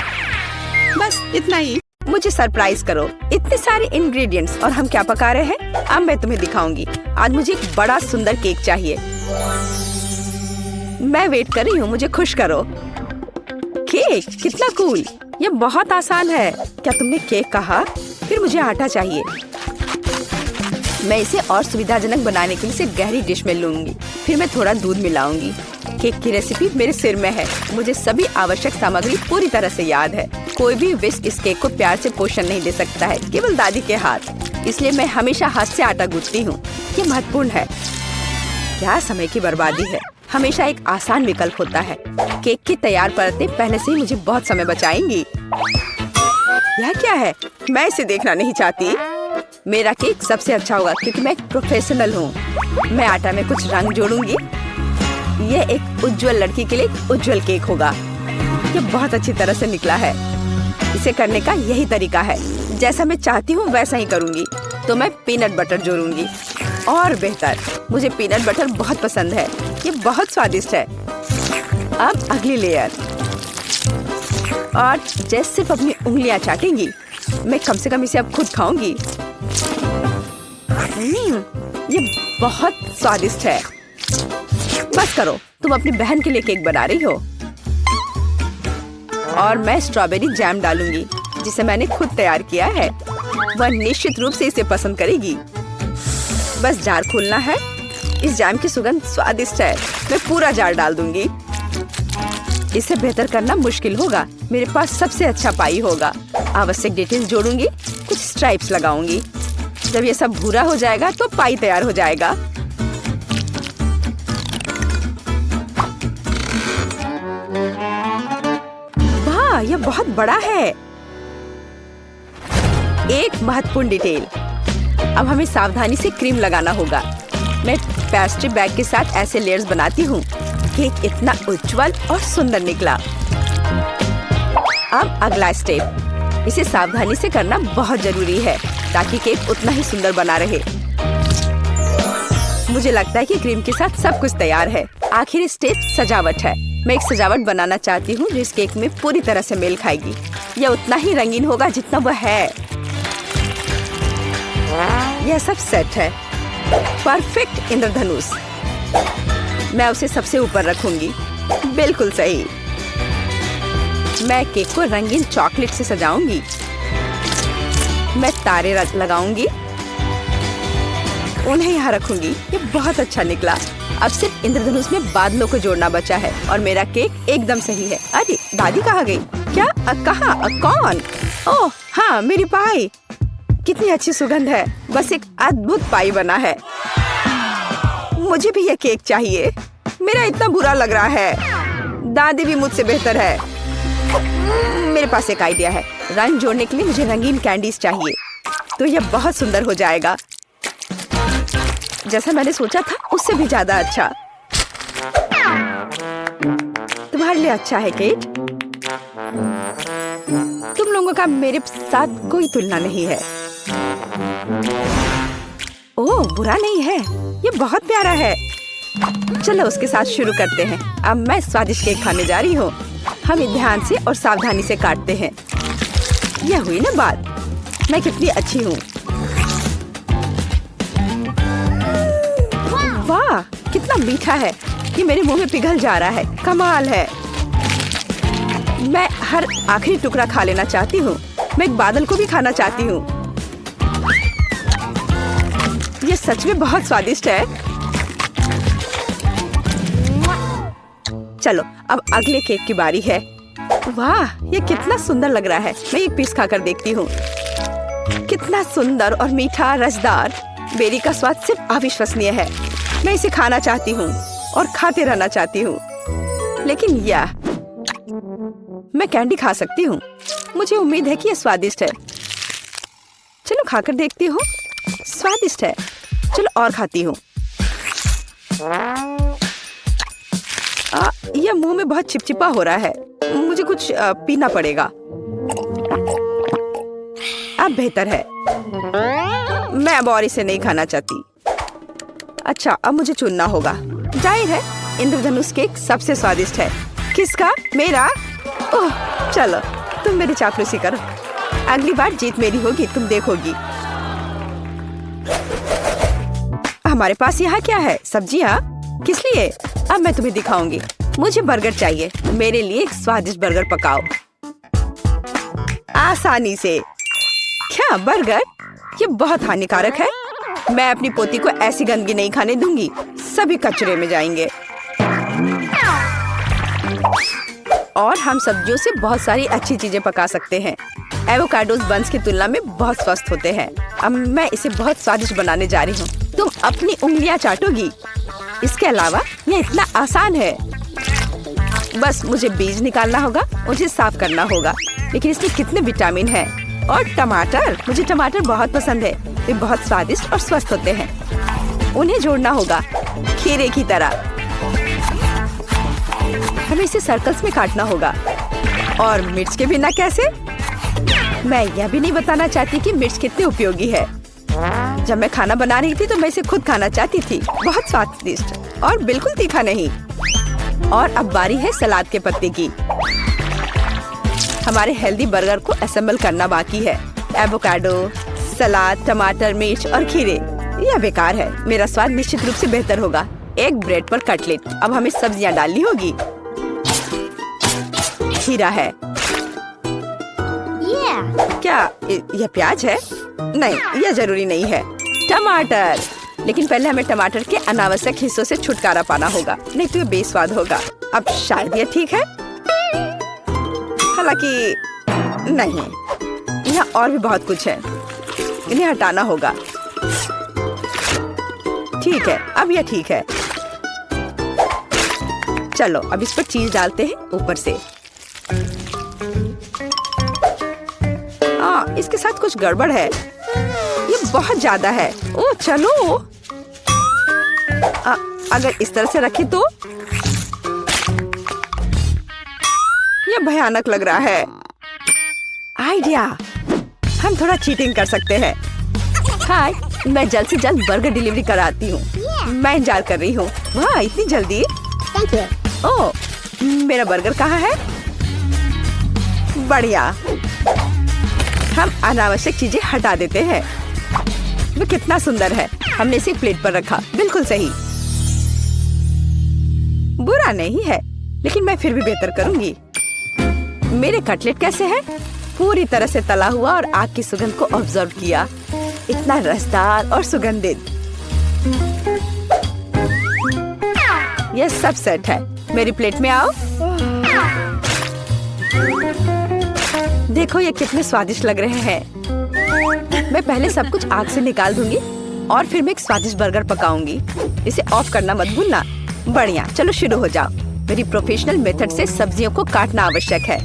बस इतना ही। मुझे सरप्राइज करो। इतने सारे इंग्रेडिएंट्स और हम क्या पका रहे हैं, अब मैं तुम्हें दिखाऊंगी। आज मुझे एक बड़ा सुंदर केक चाहिए। मैं वेट कर रही हूँ, मुझे खुश करो। केक कितना कूल। ये बहुत आसान है। क्या तुमने केक कहा? फिर मुझे आटा चाहिए। मैं इसे और सुविधाजनक बनाने के लिए इसे गहरी डिश में लूंगी। फिर मैं थोड़ा दूध मिलाऊंगी। केक की रेसिपी मेरे सिर में है। मुझे सभी आवश्यक सामग्री पूरी तरह से याद है। कोई भी विस्क इस केक को प्यार से पोषण नहीं दे सकता है, केवल दादी के हाथ। इसलिए मैं हमेशा हाथ से आटा गूंथती हूँ। ये महत्वपूर्ण है। क्या समय की बर्बादी है। हमेशा एक आसान विकल्प होता है। केक की तैयार परतें पहले से ही मुझे बहुत समय बचाएंगी। यह क्या है? मैं इसे देखना नहीं चाहती। मेरा केक सबसे अच्छा होगा क्योंकि मैं एक प्रोफेशनल हूँ। मैं आटा में कुछ रंग जोड़ूंगी। यह एक उज्जवल लड़की के लिए एक उज्जवल केक होगा। ये बहुत अच्छी तरह से निकला है। इसे करने का यही तरीका है। जैसा मैं चाहती हूँ वैसा ही करूँगी। तो मैं पीनट बटर जोड़ूंगी। और बेहतर, मुझे पीनट बटर बहुत पसंद है। ये बहुत स्वादिष्ट है। अब अगली लेयर। और जैसे सिर्फ अपनी उंगलियां चाटेंगी, मैं कम से कम इसे अब खुद खाऊंगी। ये बहुत स्वादिष्ट है। बस करो, तुम अपनी बहन के लिए केक बना रही हो। और मैं स्ट्रॉबेरी जैम डालूंगी, जिसे मैंने खुद तैयार किया है। वह निश्चित रूप से इसे पसंद करेगी। बस जार खोलना है। इस जैम की सुगंध स्वादिष्ट है। मैं पूरा जार डाल दूंगी। इसे बेहतर करना मुश्किल होगा। मेरे पास सबसे अच्छा पाई होगा। आवश्यक डिटेल्स जोड़ूंगी, कुछ स्ट्राइप्स लगाऊंगी। जब ये सब भूरा हो जाएगा तो पाई तैयार हो जाएगा। बहुत बड़ा है। एक महत्वपूर्ण डिटेल, अब हमें सावधानी से क्रीम लगाना होगा। मैं पेस्ट्री बैग के साथ ऐसे लेयर्स बनाती हूँ। केक इतना उज्जवल और सुंदर निकला। अब अगला स्टेप, इसे सावधानी से करना बहुत जरूरी है ताकि केक उतना ही सुंदर बना रहे। मुझे लगता है कि क्रीम के साथ सब कुछ तैयार है। आखिरी स्टेप सजावट है। मैं एक सजावट बनाना चाहती हूँ जो इस केक में पूरी तरह से मेल खाएगी। यह उतना ही रंगीन होगा जितना वह है। यह सब सेट है। परफेक्ट इंद्रधनुष। मैं उसे सबसे ऊपर रखूंगी। बिल्कुल सही। मैं केक को रंगीन चॉकलेट से सजाऊंगी। मैं तारे लगाऊंगी, उन्हें यहाँ रखूंगी। ये बहुत अच्छा निकला। अब सिर्फ इंद्रधनुष में बादलों को जोड़ना बचा है और मेरा केक एकदम सही है। अरे दादी कहाँ गई? क्या? कहाँ? कौन? ओह हाँ, मेरी पाई। कितनी अच्छी सुगंध है। बस एक अद्भुत पाई बना है। मुझे भी यह केक चाहिए। मेरा इतना बुरा लग रहा है। दादी भी मुझसे बेहतर है। मेरे पास एक आइडिया है। रंग जोड़ने के लिए मुझे रंगीन कैंडीज चाहिए, तो यह बहुत सुंदर हो जाएगा। जैसा मैंने सोचा था उससे भी ज्यादा अच्छा। तुम्हारे लिए अच्छा है केट। तुम लोगों का मेरे साथ कोई तुलना नहीं है। ओह बुरा नहीं है, ये बहुत प्यारा है। चलो उसके साथ शुरू करते हैं। अब मैं स्वादिष्ट केक खाने जा रही हूँ। हम ध्यान से और सावधानी से काटते हैं। यह हुई ना बात। मैं कितनी अच्छी हूँ। वाह कितना मीठा है। ये मेरे मुंह में पिघल जा रहा है। कमाल है। मैं हर आखिरी टुकड़ा खा लेना चाहती हूँ। मैं एक बादल को भी खाना चाहती हूँ। ये सच में बहुत स्वादिष्ट है। चलो अब अगले केक की बारी है। वाह ये कितना सुंदर लग रहा है। मैं एक पीस खाकर देखती हूँ। कितना सुंदर और मीठा रसदार। बेरी का स्वाद सिर्फ अविश्वसनीय है। मैं इसे खाना चाहती हूँ और खाते रहना चाहती हूँ। लेकिन यह मैं कैंडी खा सकती हूँ। मुझे उम्मीद है कि यह स्वादिष्ट है। चलो खाकर देखती हूँ। स्वादिष्ट है। चलो और खाती हूँ। यह मुंह में बहुत चिपचिपा हो रहा है। मुझे कुछ पीना पड़ेगा। अब बेहतर है। मैं अब और इसे नहीं खाना चाहती। अच्छा अब मुझे चुनना होगा। जाहिर है इंद्रधनुष केक सबसे स्वादिष्ट है। किसका? मेरा? ओह चलो तुम मेरी चापलूसी करो। अगली बार जीत मेरी होगी, तुम देखोगी। हमारे पास यहाँ क्या है? सब्जियाँ? किस लिए? अब मैं तुम्हें दिखाऊंगी। मुझे बर्गर चाहिए। मेरे लिए एक स्वादिष्ट बर्गर पकाओ आसानी से। क्या बर्गर? ये बहुत हानिकारक है। मैं अपनी पोती को ऐसी गंदगी नहीं खाने दूंगी। सभी कचरे में जाएंगे। और हम सब्जियों से बहुत सारी अच्छी चीजें पका सकते हैं। एवोकाडोस बंस की तुलना में बहुत स्वस्थ होते हैं। अब मैं इसे बहुत स्वादिष्ट बनाने जा रही हूँ। तुम अपनी उंगलियां चाटोगी। इसके अलावा यह इतना आसान है। बस मुझे बीज निकालना होगा, उसे साफ करना होगा। लेकिन इसमें कितने विटामिन हैं। और टमाटर, मुझे टमाटर बहुत पसंद है। वे बहुत स्वादिष्ट और स्वस्थ होते हैं। उन्हें जोड़ना होगा खीरे की तरह। हमें इसे सर्कल्स में काटना होगा। और मिर्च के बिना कैसे? मैं यह भी नहीं बताना चाहती कि मिर्च कितनी उपयोगी है। जब मैं खाना बना रही थी तो मैं इसे खुद खाना चाहती थी। बहुत स्वादिष्ट और बिल्कुल तीखा नहीं। और अब बारी है सलाद के पत्ते की। हमारे हेल्दी बर्गर को असेंबल करना बाकी है। एवोकाडो, सलाद, टमाटर, मिर्च और खीरे। यह बेकार है। मेरा स्वाद निश्चित रूप से बेहतर होगा। एक ब्रेड पर कटलेट। अब हमें सब्जियां डालनी होगी। खीरा है। क्या यह प्याज है? नहीं, यह जरूरी नहीं है। टमाटर। लेकिन पहले हमें टमाटर के अनावश्यक हिस्सों से छुटकारा पाना होगा, नहीं तो यह बेस्वाद होगा। अब शायद यह ठीक है, हालांकि नहीं, यहाँ और भी बहुत कुछ है। इन्हें हटाना होगा। ठीक है, अब यह ठीक है। चलो अब इस पर चीज डालते हैं ऊपर से। इसके साथ कुछ गड़बड़ है। ये बहुत ज्यादा है। ओ चलो, अगर इस तरह से रखे तो ये भयानक लग रहा है। आइडिया, हम थोड़ा चीटिंग कर सकते हैं। हाय, मैं जल्द से जल्द बर्गर डिलीवरी कराती हूँ। मैं इंतजार कर रही हूँ। वाह, इतनी जल्दी। ओह, मेरा बर्गर कहाँ है? बढ़िया। हम अनावश्यक चीजें हटा देते हैं। वो कितना सुंदर है। हमने इसे प्लेट पर रखा। बिल्कुल सही। बुरा नहीं है, लेकिन मैं फिर भी बेहतर करूंगी। मेरे कटलेट कैसे हैं? पूरी तरह से तला हुआ और आग की सुगंध को ऑब्जर्व किया। इतना रसदार और सुगंधित। यह सब सेट है। मेरी प्लेट में आओ। देखो ये कितने स्वादिष्ट लग रहे हैं। मैं पहले सब कुछ आग से निकाल दूंगी और फिर मैं एक स्वादिष्ट बर्गर पकाऊंगी। इसे ऑफ करना मत भूलना। बढ़िया, चलो शुरू हो जाओ। मेरी प्रोफेशनल मेथड से सब्जियों को काटना आवश्यक है।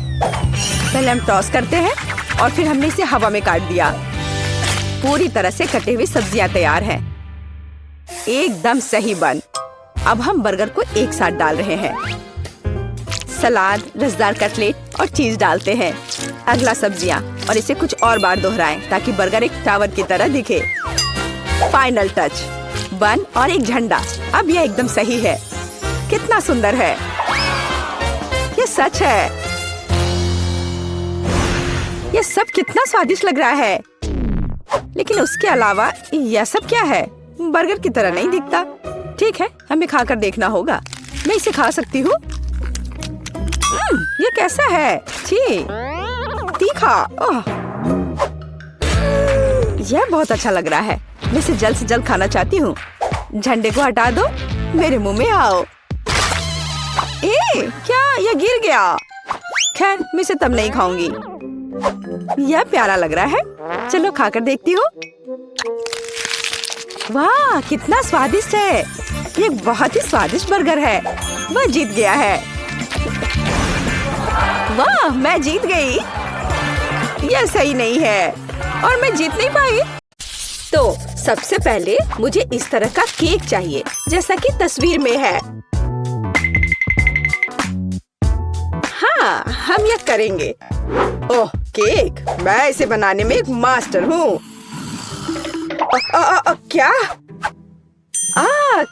पहले हम टॉस करते हैं और फिर हमने इसे हवा में काट दिया। पूरी तरह से कटे हुए सब्जियां तैयार हैं। एकदम सही बन। अब हम बर्गर को एक साथ डाल रहे हैं। सलाद, रसदार कटलेट और चीज डालते हैं। अगला सब्जियां और इसे कुछ और बार दोहराएं ताकि बर्गर एक टावर की तरह दिखे। फाइनल टच, बन और एक झंडा। अब यह एकदम सही है। कितना सुंदर है। यह सच है। यह सब कितना स्वादिष्ट लग रहा है। लेकिन उसके अलावा यह सब क्या है? बर्गर की तरह नहीं दिखता। ठीक है, हमें खाकर देखना होगा। मैं इसे खा सकती हूँ। ये कैसा है? छी, तीखा। ओह, यह बहुत अच्छा लग रहा है। मैं इसे जल्द से जल्द खाना चाहती हूँ। झंडे को हटा दो। मेरे मुंह में आओ। क्या यह गिर गया? खैर, मैं इसे तब नहीं खाऊंगी। यह प्यारा लग रहा है। चलो खाकर देखती हूँ। वाह, कितना स्वादिष्ट है। ये बहुत ही स्वादिष्ट बर्गर है। वह जीत गया है। वाह, मैं जीत गई। यह सही नहीं है और मैं जीत नहीं पाई। तो सबसे पहले मुझे इस तरह का केक चाहिए जैसा कि तस्वीर में है। हाँ, हम यह करेंगे। ओह, केक। मैं इसे बनाने में एक मास्टर हूँ। क्या?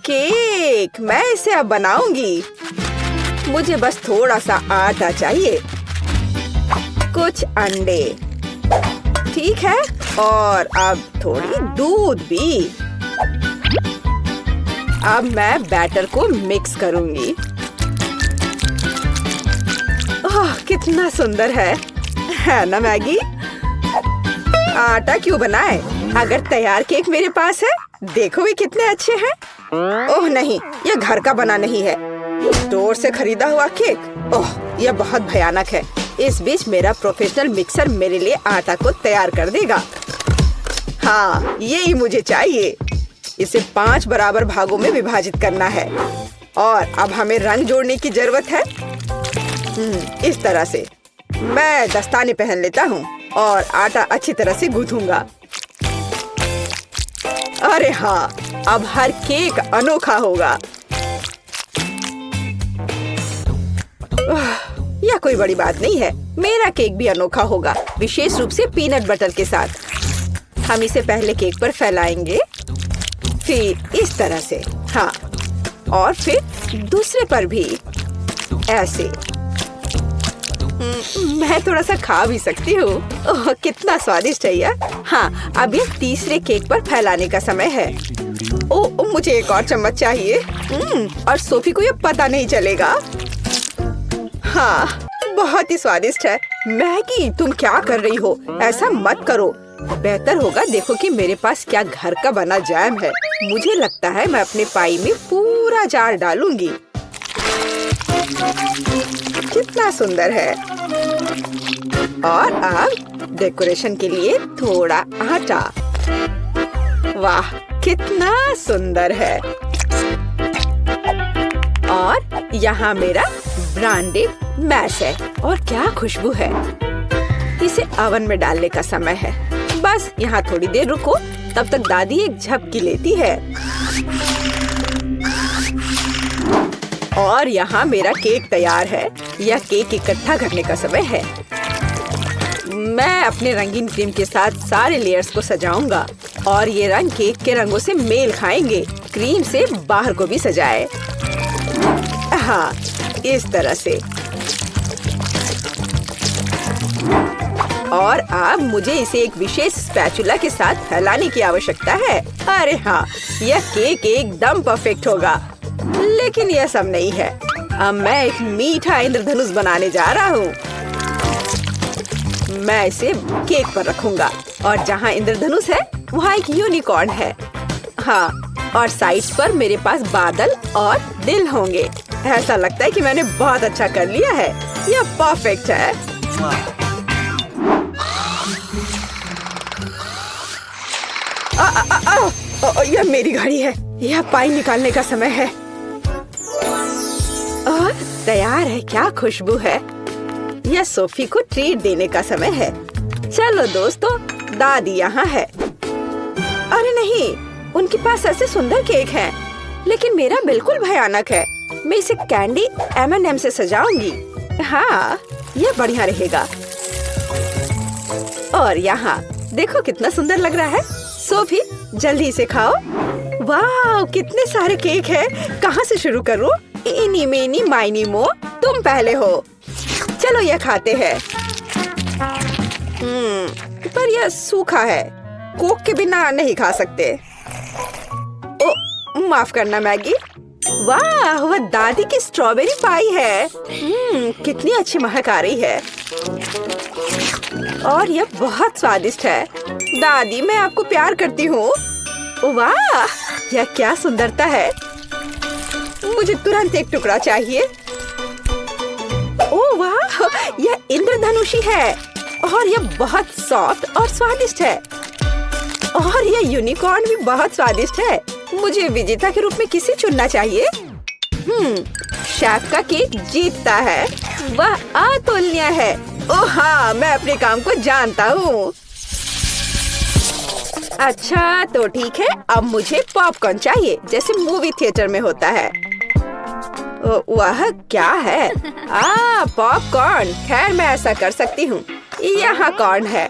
केक। मैं इसे अब बनाऊंगी। मुझे बस थोड़ा सा आटा चाहिए, कुछ अंडे, ठीक है, और अब थोड़ी दूध भी। अब मैं बैटर को मिक्स करूंगी। ओह, कितना सुंदर है ना मैगी? आटा क्यों बनाए? अगर तैयार केक मेरे पास है, देखो वे कितने अच्छे हैं। ओह नहीं, यह घर का बना नहीं है, स्टोर से खरीदा हुआ केक। ओह, यह बहुत भयानक है। इस बीच मेरा प्रोफेशनल मिक्सर मेरे लिए आटा को तैयार कर देगा। हाँ, यही मुझे चाहिए। इसे 5 बराबर भागों में विभाजित करना है और अब हमें रंग जोड़ने की जरूरत है। इस तरह से मैं दस्ताने पहन लेता हूँ और आटा अच्छी तरह से गूंथूंगा। अरे हाँ, अब हर केक अनोखा होगा। यह कोई बड़ी बात नहीं है। मेरा केक भी अनोखा होगा, विशेष रूप से पीनट बटर के साथ। हम इसे पहले केक पर फैलाएंगे, फिर इस तरह से, हाँ, और फिर दूसरे पर भी ऐसे। मैं थोड़ा सा खा भी सकती हूँ। ओह, कितना स्वादिष्ट है यह। हाँ, अब ये तीसरे केक पर फैलाने का समय है। ओह, मुझे एक और चम्मच चाहिए। और सोफी को ये पता नहीं चलेगा। हाँ, बहुत ही स्वादिष्ट है। मैगी, तुम क्या कर रही हो? ऐसा मत करो। बेहतर होगा देखो कि मेरे पास क्या घर का बना जैम है। मुझे लगता है मैं अपने पाई में पूरा जार डालूंगी। कितना सुंदर है। और अब डेकोरेशन के लिए थोड़ा आटा। वाह, कितना सुंदर है। और यहाँ मेरा ब्रांडेड मैश है और क्या खुशबू है। इसे ओवन में डालने का समय है। बस यहाँ थोड़ी देर रुको, तब तक दादी एक झपकी लेती है। और यहाँ मेरा केक तैयार है। यह केक इकट्ठा करने का समय है। मैं अपने रंगीन क्रीम के साथ सारे लेयर्स को सजाऊंगा और ये रंग केक के रंगों से मेल खाएंगे। क्रीम से बाहर को भी सजाए। हाँ, इस तरह से। और अब मुझे इसे एक विशेष स्पैचुला के साथ फैलाने की आवश्यकता है। अरे हाँ, यह केक एकदम परफेक्ट होगा। लेकिन यह सब नहीं है। अब मैं एक मीठा इंद्रधनुष बनाने जा रहा हूँ। मैं इसे केक पर रखूंगा और जहाँ इंद्रधनुष है वहाँ एक यूनिकॉर्न है। हाँ, और साइड्स पर मेरे पास बादल और दिल होंगे। ऐसा लगता है कि मैंने बहुत अच्छा कर लिया है। यह परफेक्ट है। यह मेरी घड़ी है। यह पाई निकालने का समय है। और तैयार है। क्या खुशबू है। यह सोफी को ट्रीट देने का समय है। चलो दोस्तों, दादी यहाँ है। अरे नहीं, उनके पास ऐसे सुंदर केक हैं, लेकिन मेरा बिल्कुल भयानक है। मैं इसे कैंडी M&M से सजाऊंगी। हाँ, यह बढ़िया रहेगा। और यहाँ देखो कितना सुंदर लग रहा है। सोफी, जल्दी इसे खाओ। वाह, कितने सारे केक हैं। कहाँ से शुरू करूँ? इनी मेनी माइनी मो, तुम पहले हो। चलो यह खाते हैं। पर यह सूखा है। कोक के बिना नहीं खा सकते। ओ, माफ करना मैगी। वाह, वह दादी की स्ट्रॉबेरी पाई है। कितनी अच्छी महक आ रही है। और यह बहुत स्वादिष्ट है। दादी, मैं आपको प्यार करती हूँ। वाह, यह क्या सुंदरता है। मुझे तुरंत एक टुकड़ा चाहिए। ओह वाह, यह इंद्रधनुषी है और यह बहुत सॉफ्ट और स्वादिष्ट है। और यह यूनिकॉर्न भी बहुत स्वादिष्ट है। मुझे विजेता के रूप में किसे चुनना चाहिए? शेफ का केक जीतता है। वह अतुलनीय है। ओह हाँ, मैं अपने काम को जानता हूँ। अच्छा तो ठीक है, अब मुझे पॉपकॉर्न चाहिए, जैसे मूवी थिएटर में होता है। वह क्या है? पॉपकॉर्न। खैर, मैं ऐसा कर सकती हूँ। यहाँ कॉर्न है।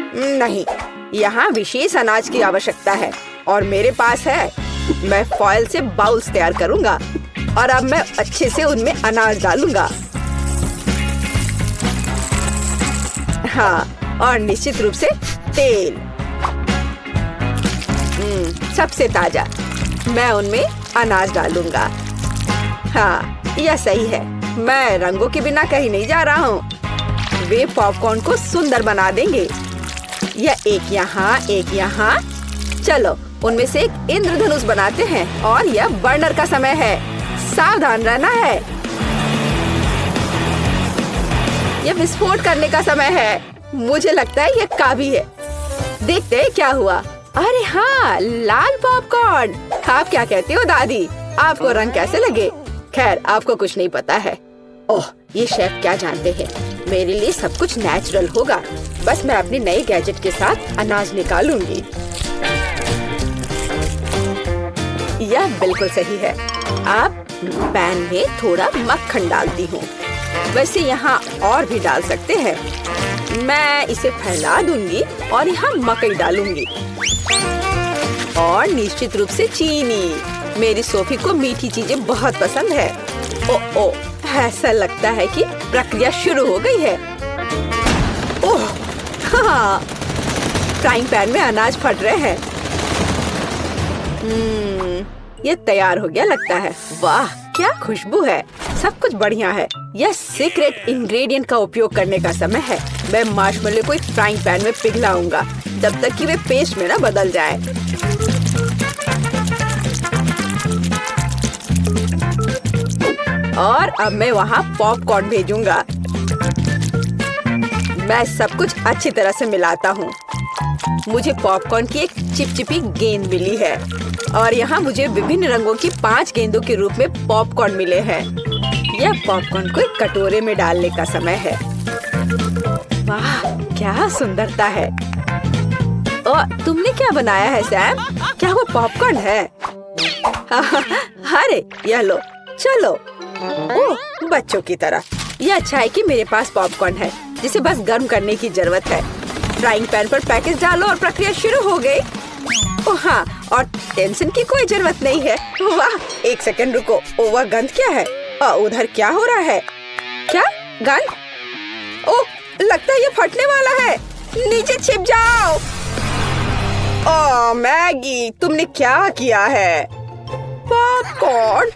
नहीं, यहाँ विशेष अनाज की आवश्यकता है और मेरे पास है। मैं फॉइल से बाउल्स तैयार करूँगा और अब मैं अच्छे से उनमें अनाज डालूंगा। हाँ, और निश्चित रूप से तेल। सबसे ताजा। मैं उनमें अनाज डालूंगा। हाँ, यह सही है। मैं रंगों के बिना कहीं नहीं जा रहा हूँ। वे पॉपकॉर्न को सुंदर बना देंगे। यह एक यहाँ, एक यहाँ। चलो, उनमें से एक इंद्रधनुष बनाते हैं और यह बर्नर का समय है। सावधान रहना है। यह विस्फोट करने का समय है। मुझे लगता है यह काफी है। देखते हैं क्या हुआ। अरे हाँ, लाल पॉपकॉर्न। आप क्या कहते हो दादी? आपको रंग कैसे लगे? खैर, आपको कुछ नहीं पता है। ओह, ये शेफ क्या जानते हैं। मेरे लिए सब कुछ नेचुरल होगा। बस मैं अपने नए गैजेट के साथ अनाज निकालूंगी। यह बिल्कुल सही है। अब पैन में थोड़ा मक्खन डालती हूँ। वैसे यहाँ और भी डाल सकते हैं। मैं इसे फैला दूंगी और यहाँ मकई डालूंगी और निश्चित रूप से चीनी। मेरी सोफी को मीठी चीजें बहुत पसंद है। ओ, ऐसा लगता है कि प्रक्रिया शुरू हो गई है। ओह, हाँ, फ्राइंग पैन में अनाज फट रहे हैं। ये तैयार हो गया लगता है। वाह, क्या खुशबू है। सब कुछ बढ़िया है। यह सीक्रेट इंग्रेडिएंट का उपयोग करने का समय है। मैं मार्शमेलो को एक फ्राइंग पैन में पिघलाऊंगा जब तक कि वे पेस्ट में ना बदल जाए। और अब मैं वहाँ पॉपकॉर्न भेजूंगा। मैं सब कुछ अच्छी तरह से मिलाता हूँ। मुझे पॉपकॉर्न की एक चिपचिपी गेंद मिली है और यहाँ मुझे विभिन्न रंगों की 5 गेंदों के रूप में पॉपकॉर्न मिले हैं। यह पॉपकॉर्न को एक कटोरे में डालने का समय है। वाह, क्या सुंदरता है। तुमने क्या बनाया है सैम? क्या वो पॉपकॉर्न है? अरे यह लो, चलो। ओह, बच्चों की तरह। यह अच्छा है कि मेरे पास पॉपकॉर्न है जिसे बस गर्म करने की जरूरत है। फ्राइंग पैन पर पैकेज डालो और प्रक्रिया शुरू हो गई। ओह हाँ, और टेंशन की कोई जरूरत नहीं है। वाह, एक सेकंड रुको। वह गंध क्या है? उधर क्या हो रहा है? क्या गंध? ओह, लगता है ये फटने वाला है। नीचे छिप जाओ। ओह मैगी, तुमने क्या किया है? पॉपकॉर्न।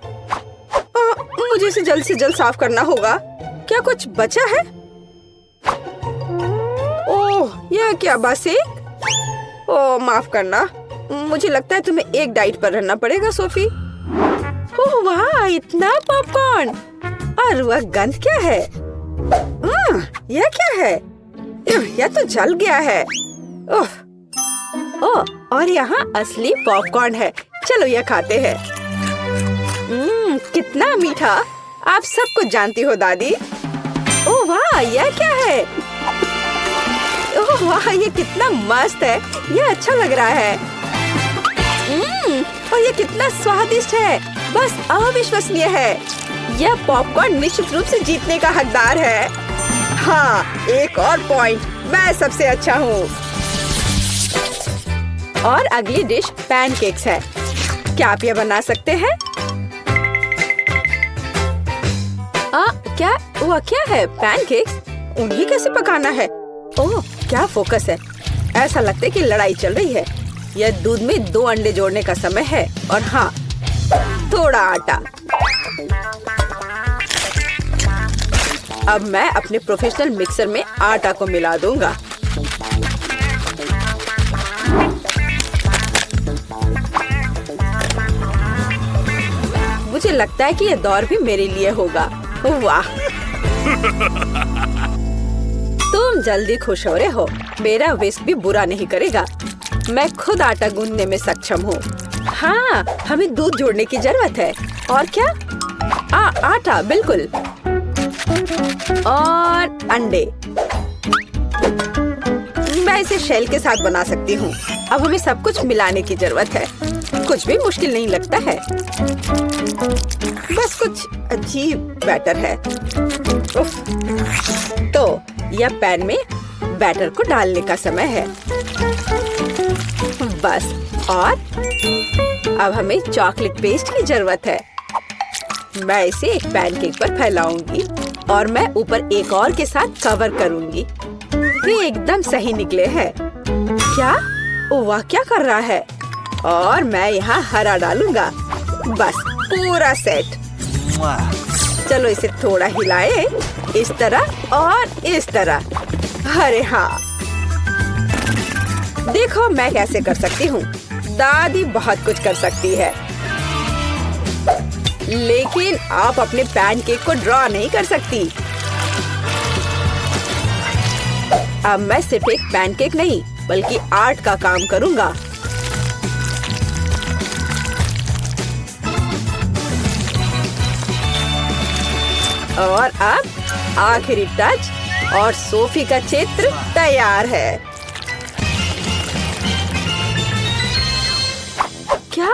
मुझे इसे जल्द से जल्द साफ करना होगा। क्या कुछ बचा है? ओह, यह क्या बस एक? ओह माफ करना, मुझे लगता है तुम्हें एक डाइट पर रहना पड़ेगा सोफी। ओह वाह, इतना पॉपकॉर्न। और वह गंध क्या है? यह क्या है? यह तो जल गया है। ओह, और यहाँ असली पॉपकॉर्न है। चलो यह खाते हैं। कितना मीठा। आप सब कुछ जानती हो दादी। ओह वाह, यह क्या है? ओह वाह, ये कितना मस्त है। यह अच्छा लग रहा है। और ये कितना स्वादिष्ट है, बस अविश्वसनीय है। यह पॉपकॉर्न निश्चित रूप से जीतने का हकदार है। हाँ, एक और पॉइंट, मैं सबसे अच्छा हूँ। और अगली डिश पैनकेक्स है। क्या आप यह बना सकते हैं? क्या वह क्या है? पैनकेक्स? उन्हें कैसे पकाना है? ओह, क्या फोकस है। ऐसा लगता है कि लड़ाई चल रही है। यह दूध में 2 अंडे जोड़ने का समय है। और हाँ, थोड़ा आटा। अब मैं अपने प्रोफेशनल मिक्सर में आटा को मिला दूंगा। मुझे लगता है कि यह दौर भी मेरे लिए होगा। वाह, तुम जल्दी खुश हो रहे हो। मेरा विस्क भी बुरा नहीं करेगा। मैं खुद आटा गूंदने में सक्षम हूँ। हाँ, हमें दूध जोड़ने की जरूरत है। और क्या? आटा, बिल्कुल। और अंडे। मैं इसे शेल के साथ बना सकती हूँ। अब हमें सब कुछ मिलाने की जरूरत है। कुछ भी मुश्किल नहीं लगता है, बस कुछ अजीब बैटर है। उफ। तो यह पैन में बैटर को डालने का समय है। बस, और अब हमें चॉकलेट पेस्ट की जरूरत है। मैं इसे एक पैनकेक पर फैलाऊंगी और मैं ऊपर एक और के साथ कवर करूंगी। वे एकदम सही निकले हैं। क्या? वाह, क्या कर रहा है? और मैं यहाँ हरा डालूंगा। बस, पूरा सेट। चलो इसे थोड़ा हिलाए, इस तरह और इस तरह। अरे हाँ, देखो मैं कैसे कर सकती हूँ। दादी बहुत कुछ कर सकती है, लेकिन आप अपने पैनकेक को ड्रॉ नहीं कर सकती। अब मैं सिर्फ एक पैनकेक नहीं, बल्कि आर्ट का काम करूँगा। और अब आखिरी टच, और सोफी का चित्र तैयार है। क्या?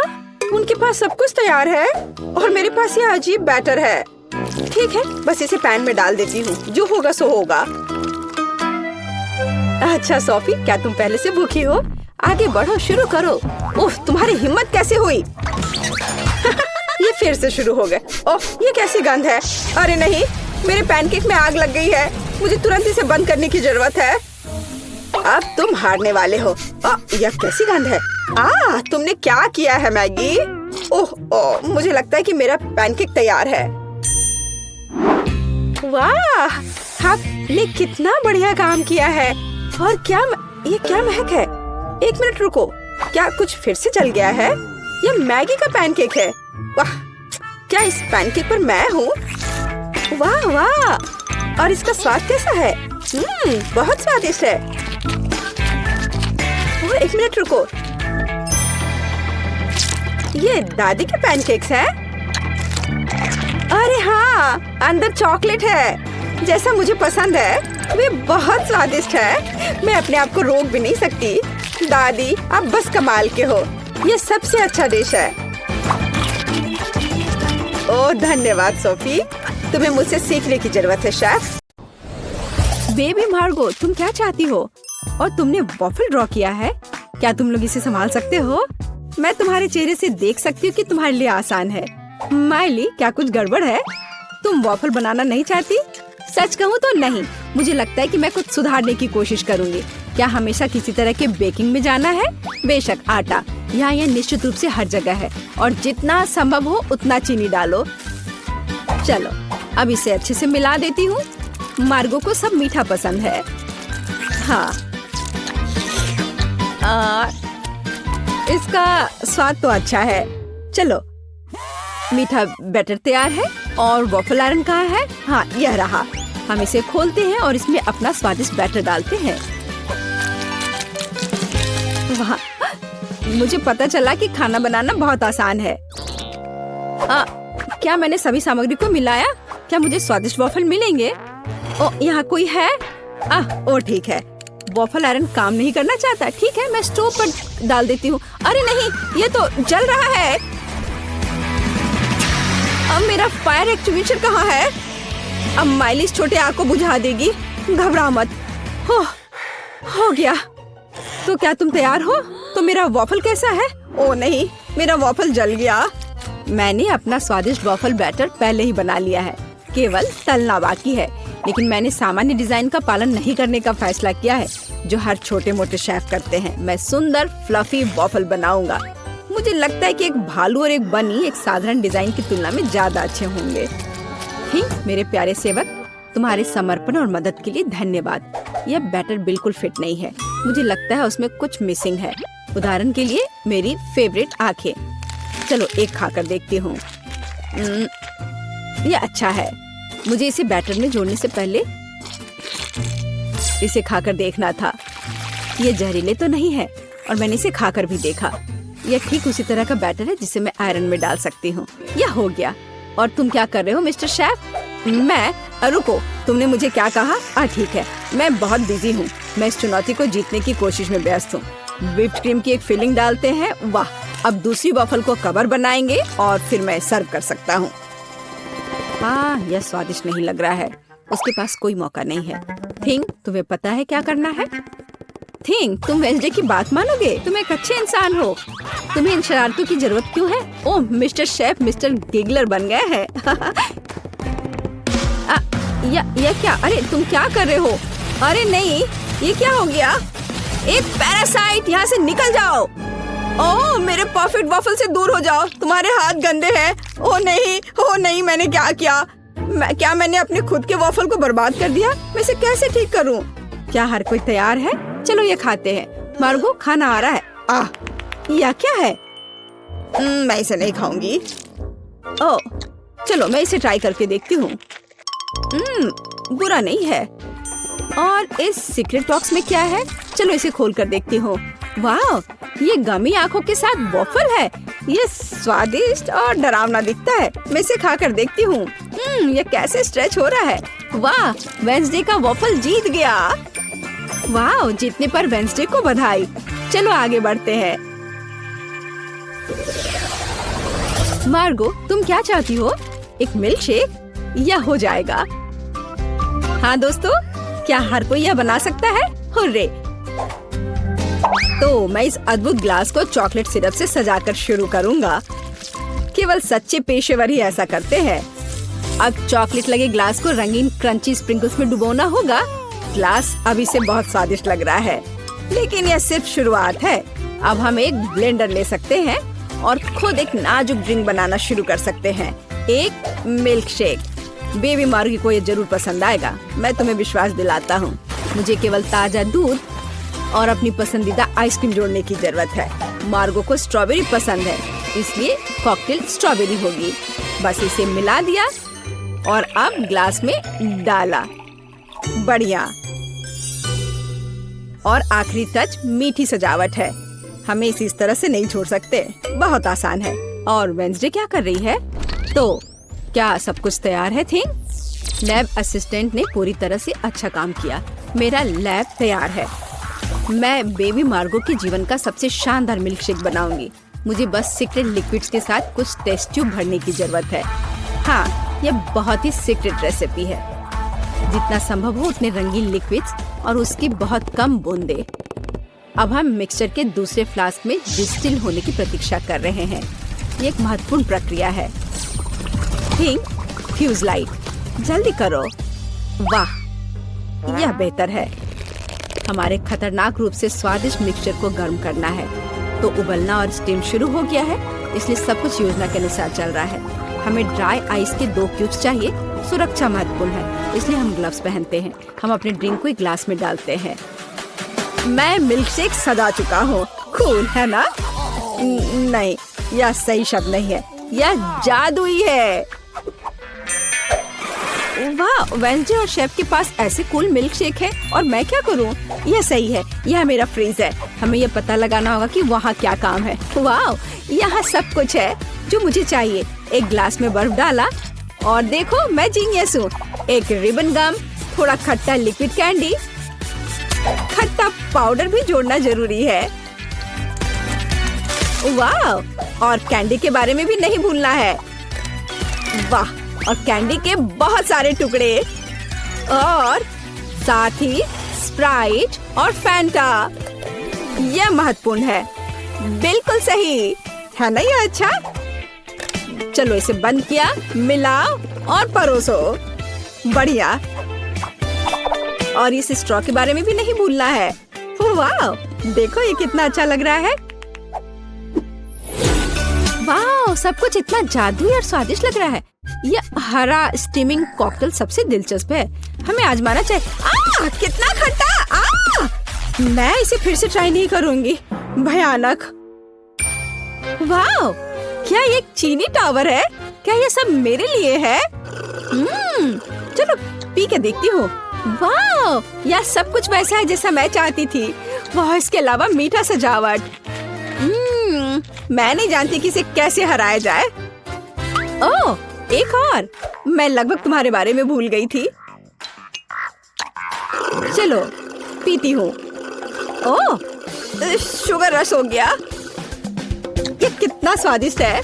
उनके पास सब कुछ तैयार है और मेरे पास यह अजीब बैटर है। ठीक है, बस इसे पैन में डाल देती हूँ। जो होगा सो होगा। अच्छा सोफी, क्या तुम पहले से भूखी हो? आगे बढ़ो, शुरू करो। उफ, तुम्हारी हिम्मत कैसे हुई? ये फिर से शुरू हो गए। ओह, ये कैसी गंध है? अरे नहीं, मेरे पैनकेक में आग लग गई है। मुझे तुरंत इसे बंद करने की जरूरत है। अब तुम हारने वाले हो। यह कैसी गंध है? तुमने क्या किया है मैगी? ओह, मुझे लगता है कि मेरा पैनकेक तैयार है। वाह, आपने कितना बढ़िया काम किया है। और क्या ये क्या महक है? एक मिनट रुको, क्या कुछ फिर से जल गया है? यह मैगी का पैनकेक है। वाह, क्या इस पैनकेक पर मैं हूँ? वाह वाह, और इसका स्वाद कैसा है? बहुत स्वादिष्ट है। एक मिनट रुको, ये दादी के पैनकेक्स हैं? अरे हाँ, अंदर चॉकलेट है, जैसा मुझे पसंद है। वे बहुत स्वादिष्ट है। मैं अपने आप को रोक भी नहीं सकती। दादी आप बस कमाल के हो, ये सबसे अच्छा डिश है। ओह धन्यवाद सोफी, तुम्हें मुझसे सीखने की जरूरत है शेफ। बेबी मार्गो, तुम क्या चाहती हो? और तुमने वॉफल ड्रॉ किया है? क्या तुम लोग इसे संभाल सकते हो? मैं तुम्हारे चेहरे से देख सकती हूँ कि तुम्हारे लिए आसान है। माइली, क्या कुछ गड़बड़ है? तुम वॉफल बनाना नहीं चाहती? सच कहूँ तो नहीं, मुझे लगता है कि मैं कुछ सुधारने की कोशिश करूँगी। क्या हमेशा किसी तरह के बेकिंग में जाना है? बेशक आटा यहाँ यह निश्चित रूप से हर जगह है और जितना संभव हो उतना चीनी डालो। चलो अब इसे अच्छे से मिला देती हूँ। मार्गो को सब मीठा पसंद है। हाँ, इसका स्वाद तो अच्छा है। चलो मीठा बैटर तैयार है और वॉफल आयरन कहाँ है? हाँ यह रहा। हम इसे खोलते हैं और इसमें अपना स्वादिष्ट बैटर डालते हैं। वाह, मुझे पता चला कि खाना बनाना बहुत आसान है। क्या मैंने सभी सामग्री को मिलाया? क्या मुझे स्वादिष्ट वॉफल मिलेंगे? ओ यहाँ कोई है? ओ ठीक है, वॉफल आयरन काम नहीं करना चाहता। ठीक है, मैं स्टोव पर डाल देती हूँ। अरे नहीं, ये तो जल रहा है। अब मेरा फायर एक्सटिंग्विशर कहाँ है? अब माइली इस छोटे आग को बुझा देगी। घबरा मत। हो गया। तो क्या तुम तैयार हो? तो मेरा वॉफल कैसा है? ओ नहीं, मेरा वॉफल जल गया। मैंने अपना स्वादिष्ट वॉफल बैटर पहले ही बना लिया है, केवल तलना बाकी है। लेकिन मैंने सामान्य डिजाइन का पालन नहीं करने का फैसला किया है जो हर छोटे मोटे शेफ करते हैं। मैं सुंदर फ्लफी वॉफल बनाऊंगा। मुझे लगता है कि एक भालू और एक बनी एक साधारण डिजाइन की तुलना में ज्यादा अच्छे होंगे। ठीक, मेरे प्यारे सेवक, तुम्हारे समर्पण और मदद के लिए धन्यवाद। यह बैटर बिल्कुल फिट नहीं है। मुझे लगता है उसमें कुछ मिसिंग है। उदाहरण के लिए मेरी फेवरेट आंखें। चलो एक खाकर देखती हूँ। यह अच्छा है। मुझे इसे बैटर में जोड़ने से पहले इसे खाकर देखना था। ये जहरीले तो नहीं है और मैंने इसे खाकर भी देखा। यह ठीक उसी तरह का बैटर है जिसे मैं आयरन में डाल सकती हूँ। यह हो गया। और तुम क्या कर रहे हो मिस्टर शेफ? मैं रुको, तुमने मुझे क्या कहा? ठीक है, मैं बहुत बिजी हूँ। मैं इस चुनौती को जीतने की कोशिश में व्यस्त हूँ। व्हिप्ड क्रीम की एक फिलिंग डालते हैं। वाह, अब दूसरी वॉफल को कवर बनाएंगे और फिर मैं सर्व कर सकता हूँ। यह स्वादिष्ट नहीं लग रहा है। उसके पास कोई मौका नहीं है। थिंग, तुम्हें पता है क्या करना है? थिंग, तुम वेंसडे की बात मानोगे? तुम एक अच्छे इंसान हो। तुम्हें इन शरारतों की जरूरत क्यों है? ओह, मिस्टर शेफ मिस्टर गिगलर बन गए हैं। यह क्या? अरे तुम क्या कर रहे हो? अरे नहीं, ये क्या हो गया? एक पैरासाइट, यहाँ से निकल जाओ। ओह, मेरे परफेक्ट वॉफल से दूर हो जाओ। तुम्हारे हाथ गंदे हैं। ओह नहीं, मैंने क्या किया? क्या मैंने अपने खुद के वॉफल को बर्बाद कर दिया? मैं इसे कैसे ठीक करूं? क्या हर कोई तैयार है? चलो ये खाते हैं। मार्गो, खाना आ रहा है। यह क्या है? मैं इसे नहीं खाऊंगी। ओह, चलो मैं इसे ट्राई करके देखती हूँ। बुरा नहीं है। और इस सीक्रेट बॉक्स में क्या है? चलो इसे खोल कर देखती हूँ। वाह, ये गमी आंखों के साथ वॉफल है। ये स्वादिष्ट और डरावना दिखता है। मैं इसे खाकर देखती हूँ। ये कैसे स्ट्रेच हो रहा है। वाह, वेंसडे का वॉफल जीत गया। वाह, जीतने पर वेंसडे को बधाई। चलो आगे बढ़ते हैं। मार्गो, तुम क्या चाहती हो? एक मिल्क शेक? यह हो जाएगा। हाँ दोस्तों, क्या हर कोई यह बना सकता है? हुर्रे! तो मैं इस अद्भुत ग्लास को चॉकलेट सिरप से सजाकर शुरू करूंगा। केवल सच्चे पेशेवर ही ऐसा करते हैं। अब चॉकलेट लगे ग्लास को रंगीन क्रंची स्प्रिंकल्स में डुबोना होगा। ग्लास अभी से बहुत स्वादिष्ट लग रहा है, लेकिन यह सिर्फ शुरुआत है। अब हम एक ब्लेंडर ले सकते हैं और खुद एक नाजुक ड्रिंक बनाना शुरू कर सकते हैं। एक मिल्क शेक। बेबी मार्गी को ये जरूर पसंद आएगा, मैं तुम्हें विश्वास दिलाता हूँ। मुझे केवल ताजा दूध और अपनी पसंदीदा आइसक्रीम जोड़ने की जरूरत है। मार्गो को स्ट्रॉबेरी पसंद है, इसलिए कॉकटेल स्ट्रॉबेरी होगी। बस इसे मिला दिया और अब ग्लास में डाला। बढ़िया। और आखिरी टच मीठी सजावट है। हमें इसे इस तरह से नहीं छोड़ सकते। बहुत आसान है। और वेंसडे क्या कर रही है? तो क्या सब कुछ तैयार है? थिंग, लैब असिस्टेंट ने पूरी तरह से अच्छा काम किया। मेरा लैब तैयार है। मैं बेबी मार्गो के जीवन का सबसे शानदार मिल्क शेक बनाऊंगी। मुझे बस सीक्रेट लिक्विड्स के साथ कुछ टेस्ट ट्यूब भरने की जरूरत है। हाँ, यह बहुत ही सीक्रेट रेसिपी है। जितना संभव हो उतने रंगीन लिक्विड्स और उसकी बहुत कम बूंदे। अब हम मिक्सचर के दूसरे फ्लास्क में डिस्टिल होने की प्रतीक्षा कर रहे हैं। ये एक महत्वपूर्ण प्रक्रिया है। थिंक फ्यूज लाइट, जल्दी करो। वाह, यह बेहतर है। हमारे खतरनाक रूप से स्वादिष्ट मिक्सचर को गर्म करना है। तो उबलना और स्टीम शुरू हो गया है, इसलिए सब कुछ योजना के अनुसार चल रहा है। हमें ड्राई आइस के 2 क्यूब्स चाहिए। सुरक्षा महत्वपूर्ण है, इसलिए हम ग्लव्स पहनते हैं। हम अपने ड्रिंक को एक ग्लास में डालते हैं। मैं मिल्क शेक सजा चुका हूँ। कूल है ना? नहीं, यह सही शब्द नहीं है, यह जादुई है। वाह, वेंसडे और शेफ के पास ऐसे कूल मिल्क शेक है और मैं क्या करूं? यह सही है, यह मेरा फ्रीज है। हमें यह पता लगाना होगा कि वहाँ क्या काम है। वाह, यहाँ सब कुछ है जो मुझे चाहिए। एक ग्लास में बर्फ डाला और देखो, मैं जीनियस हूँ। एक रिबन गम, थोड़ा खट्टा लिक्विड कैंडी, खट्टा पाउडर भी जोड़ना जरूरी है। वाह, और कैंडी के बारे में भी नहीं भूलना है। वाह, और कैंडी के बहुत सारे टुकड़े और साथ ही स्प्राइट और फैंटा। यह महत्वपूर्ण है। बिल्कुल सही है ना? यह अच्छा। चलो इसे बंद किया, मिलाओ और परोसो। बढ़िया। और इस स्ट्रॉ के बारे में भी नहीं भूलना है। वाह, देखो ये कितना अच्छा लग रहा है। वाह, सब कुछ इतना जादुई और स्वादिष्ट लग रहा है। यह हरा स्टीमिंग कॉकटेल सबसे दिलचस्प है। हमें आजमाना चाहिए। कितना खट्टा! मैं इसे फिर से ट्राई नहीं करूंगी। भयानक। वाह, क्या ये एक चीनी टावर है? क्या ये सब मेरे लिए है? चलो पी के देखती हूँ। वाह, यह सब कुछ वैसा है जैसा मैं चाहती थी। वाह, इसके अलावा मीठा सजावट। मैं नहीं जानती कि इसे कैसे हराया जाए। ओह, एक और। मैं लगभग तुम्हारे बारे में भूल गई थी। चलो पीती हूँ। ओह, शुगर रश हो गया। ये कितना स्वादिष्ट है।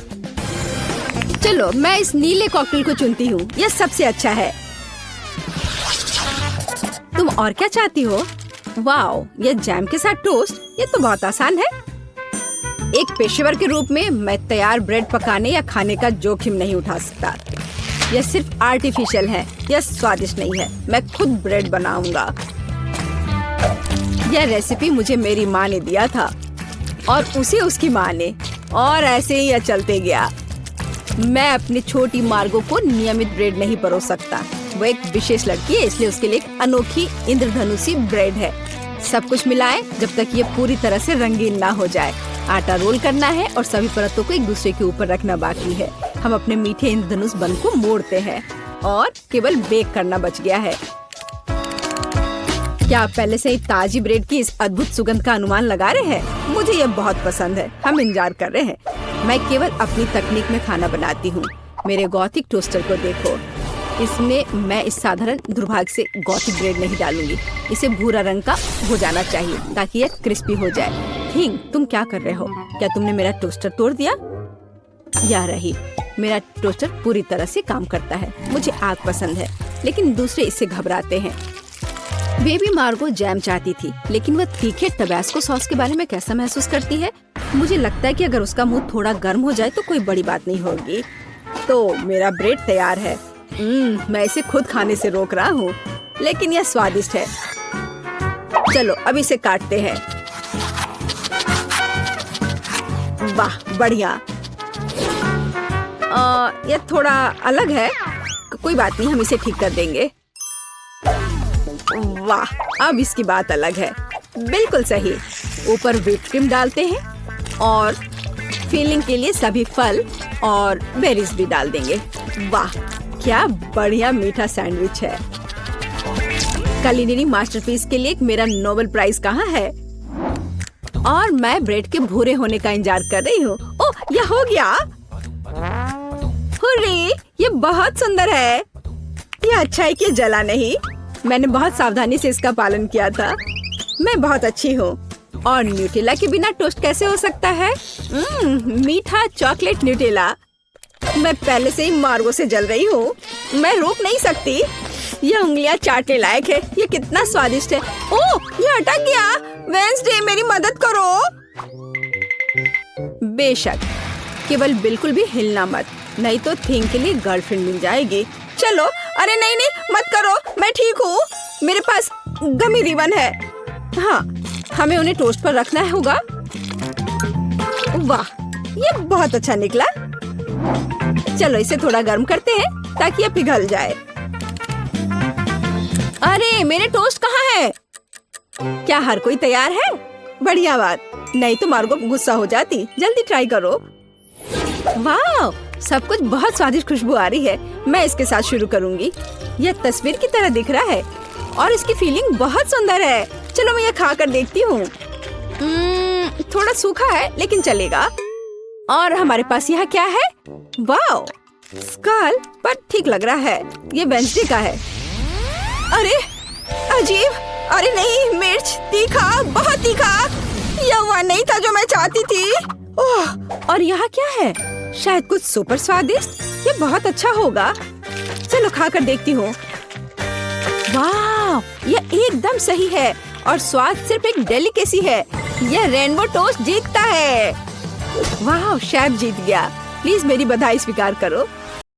चलो मैं इस नीले कॉकटेल को चुनती हूँ। यह सबसे अच्छा है। तुम और क्या चाहती हो? वाओ, यह जैम के साथ टोस्ट। ये तो बहुत आसान है। एक पेशेवर के रूप में मैं तैयार ब्रेड पकाने या खाने का जोखिम नहीं उठा सकता। यह सिर्फ आर्टिफिशियल है, यह स्वादिष्ट नहीं है। मैं खुद ब्रेड बनाऊंगा। यह रेसिपी मुझे मेरी माँ ने दिया था और उसे उसकी माँ ने, और ऐसे ही यह चलते गया। मैं अपनी छोटी मार्गो को नियमित ब्रेड नहीं परोस सकता। वो एक विशेष लड़की है, इसलिए उसके लिए एक अनोखी इंद्रधनुषी ब्रेड है। सब कुछ मिलाएं जब तक ये पूरी तरह से रंगीन ना हो जाए। आटा रोल करना है और सभी परतों को एक दूसरे के ऊपर रखना बाकी है। हम अपने मीठे इंद्रधनुष बन को मोड़ते हैं और केवल बेक करना बच गया है। क्या आप पहले से ही ताजी ब्रेड की इस अद्भुत सुगंध का अनुमान लगा रहे हैं? मुझे यह बहुत पसंद है। हम इंतजार कर रहे हैं। मैं केवल अपनी तकनीक में खाना बनाती हूँ। मेरे गॉथिक टोस्टर को देखो। इसमें मैं इस साधारण दुर्भाग्य से गॉथिक ब्रेड नहीं डालूंगी। इसे भूरा रंग का हो जाना चाहिए ताकि यह क्रिस्पी हो जाए। थिंग, तुम क्या कर रहे हो? क्या तुमने मेरा टोस्टर तोड़ दिया? या रही, मेरा टोस्टर पूरी तरह से काम करता है। मुझे आग पसंद है, लेकिन दूसरे इससे घबराते हैं। बेबी मार्गो जैम चाहती थी, लेकिन वह तीखे टबैस्को सॉस के बारे में कैसा महसूस करती है? मुझे लगता है कि अगर उसका मुंह थोड़ा गर्म हो जाए तो कोई बड़ी बात नहीं होगी। तो मेरा ब्रेड तैयार है। मैं इसे खुद खाने से रोक रहा हूँ, लेकिन यह स्वादिष्ट है। चलो अब इसे काटते हैं। वाह, बढ़िया। यह थोड़ा अलग है। कोई बात नहीं, हम इसे ठीक कर देंगे। वाह, अब इसकी बात अलग है। बिल्कुल सही। ऊपर व्हिप क्रीम डालते हैं और फिलिंग के लिए सभी फल और बेरीज भी डाल देंगे। वाह, क्या बढ़िया मीठा सैंडविच है। कुलिनरी मास्टरपीस के लिए मेरा नोबेल प्राइज कहाँ है? और मैं ब्रेड के भूरे होने का इंतजार कर रही हूँ। ओह, यह हो गया। हुर्रे, ये बहुत सुंदर है। यह अच्छा है कि जला नहीं। मैंने बहुत सावधानी से इसका पालन किया था। मैं बहुत अच्छी हूँ। और न्यूटेला के बिना टोस्ट कैसे हो सकता है? मीठा चॉकलेट न्यूटेला। मैं पहले से ही मार्गो से जल रही हूँ। मैं रोक नहीं सकती। ये उंगलियाँ चाटने लायक है। ये कितना स्वादिष्ट है। ओह, ये अटक गया। वेंसडे, मेरी मदद करो। बेशक, केवल बिल्कुल भी हिलना मत, नहीं तो थिंग के लिए गर्लफ्रेंड मिल जाएगी। चलो। अरे नहीं नहीं, मत करो, मैं ठीक हूँ। मेरे पास गमी रिबन है। हाँ, हमें उन्हें टोस्ट पर रखना होगा। वाह, ये बहुत अच्छा निकला। चलो इसे थोड़ा गर्म करते हैं ताकि ये पिघल जाए। अरे मेरे टोस्ट कहाँ है? क्या हर कोई तैयार है? बढ़िया बात, नहीं तो मार्गो गुस्सा हो जाती। जल्दी ट्राई करो। वाह, सब कुछ बहुत स्वादिष्ट खुशबू आ रही है। मैं इसके साथ शुरू करूंगी। यह तस्वीर की तरह दिख रहा है और इसकी फीलिंग बहुत सुंदर है। चलो मैं यह खा कर देखती हूँ। थोड़ा सूखा है लेकिन चलेगा। और हमारे पास यहाँ क्या है? वाह, स्कल, पर ठीक लग रहा है। ये वेंसडे का है। अरे अजीब, अरे नहीं, मिर्च, तीखा, बहुत तीखा। यह वह नहीं था जो मैं चाहती थी। ओह, और यहाँ क्या है? शायद कुछ सुपर स्वादिष्ट। ये बहुत अच्छा होगा। चलो खा कर देखती हूँ। वाह, यह एकदम सही है और स्वाद सिर्फ एक डेलिकेसी है। यह रेनबो टोस्ट जीतता है। वाह, शेफ जीत गया। प्लीज मेरी बधाई स्वीकार करो।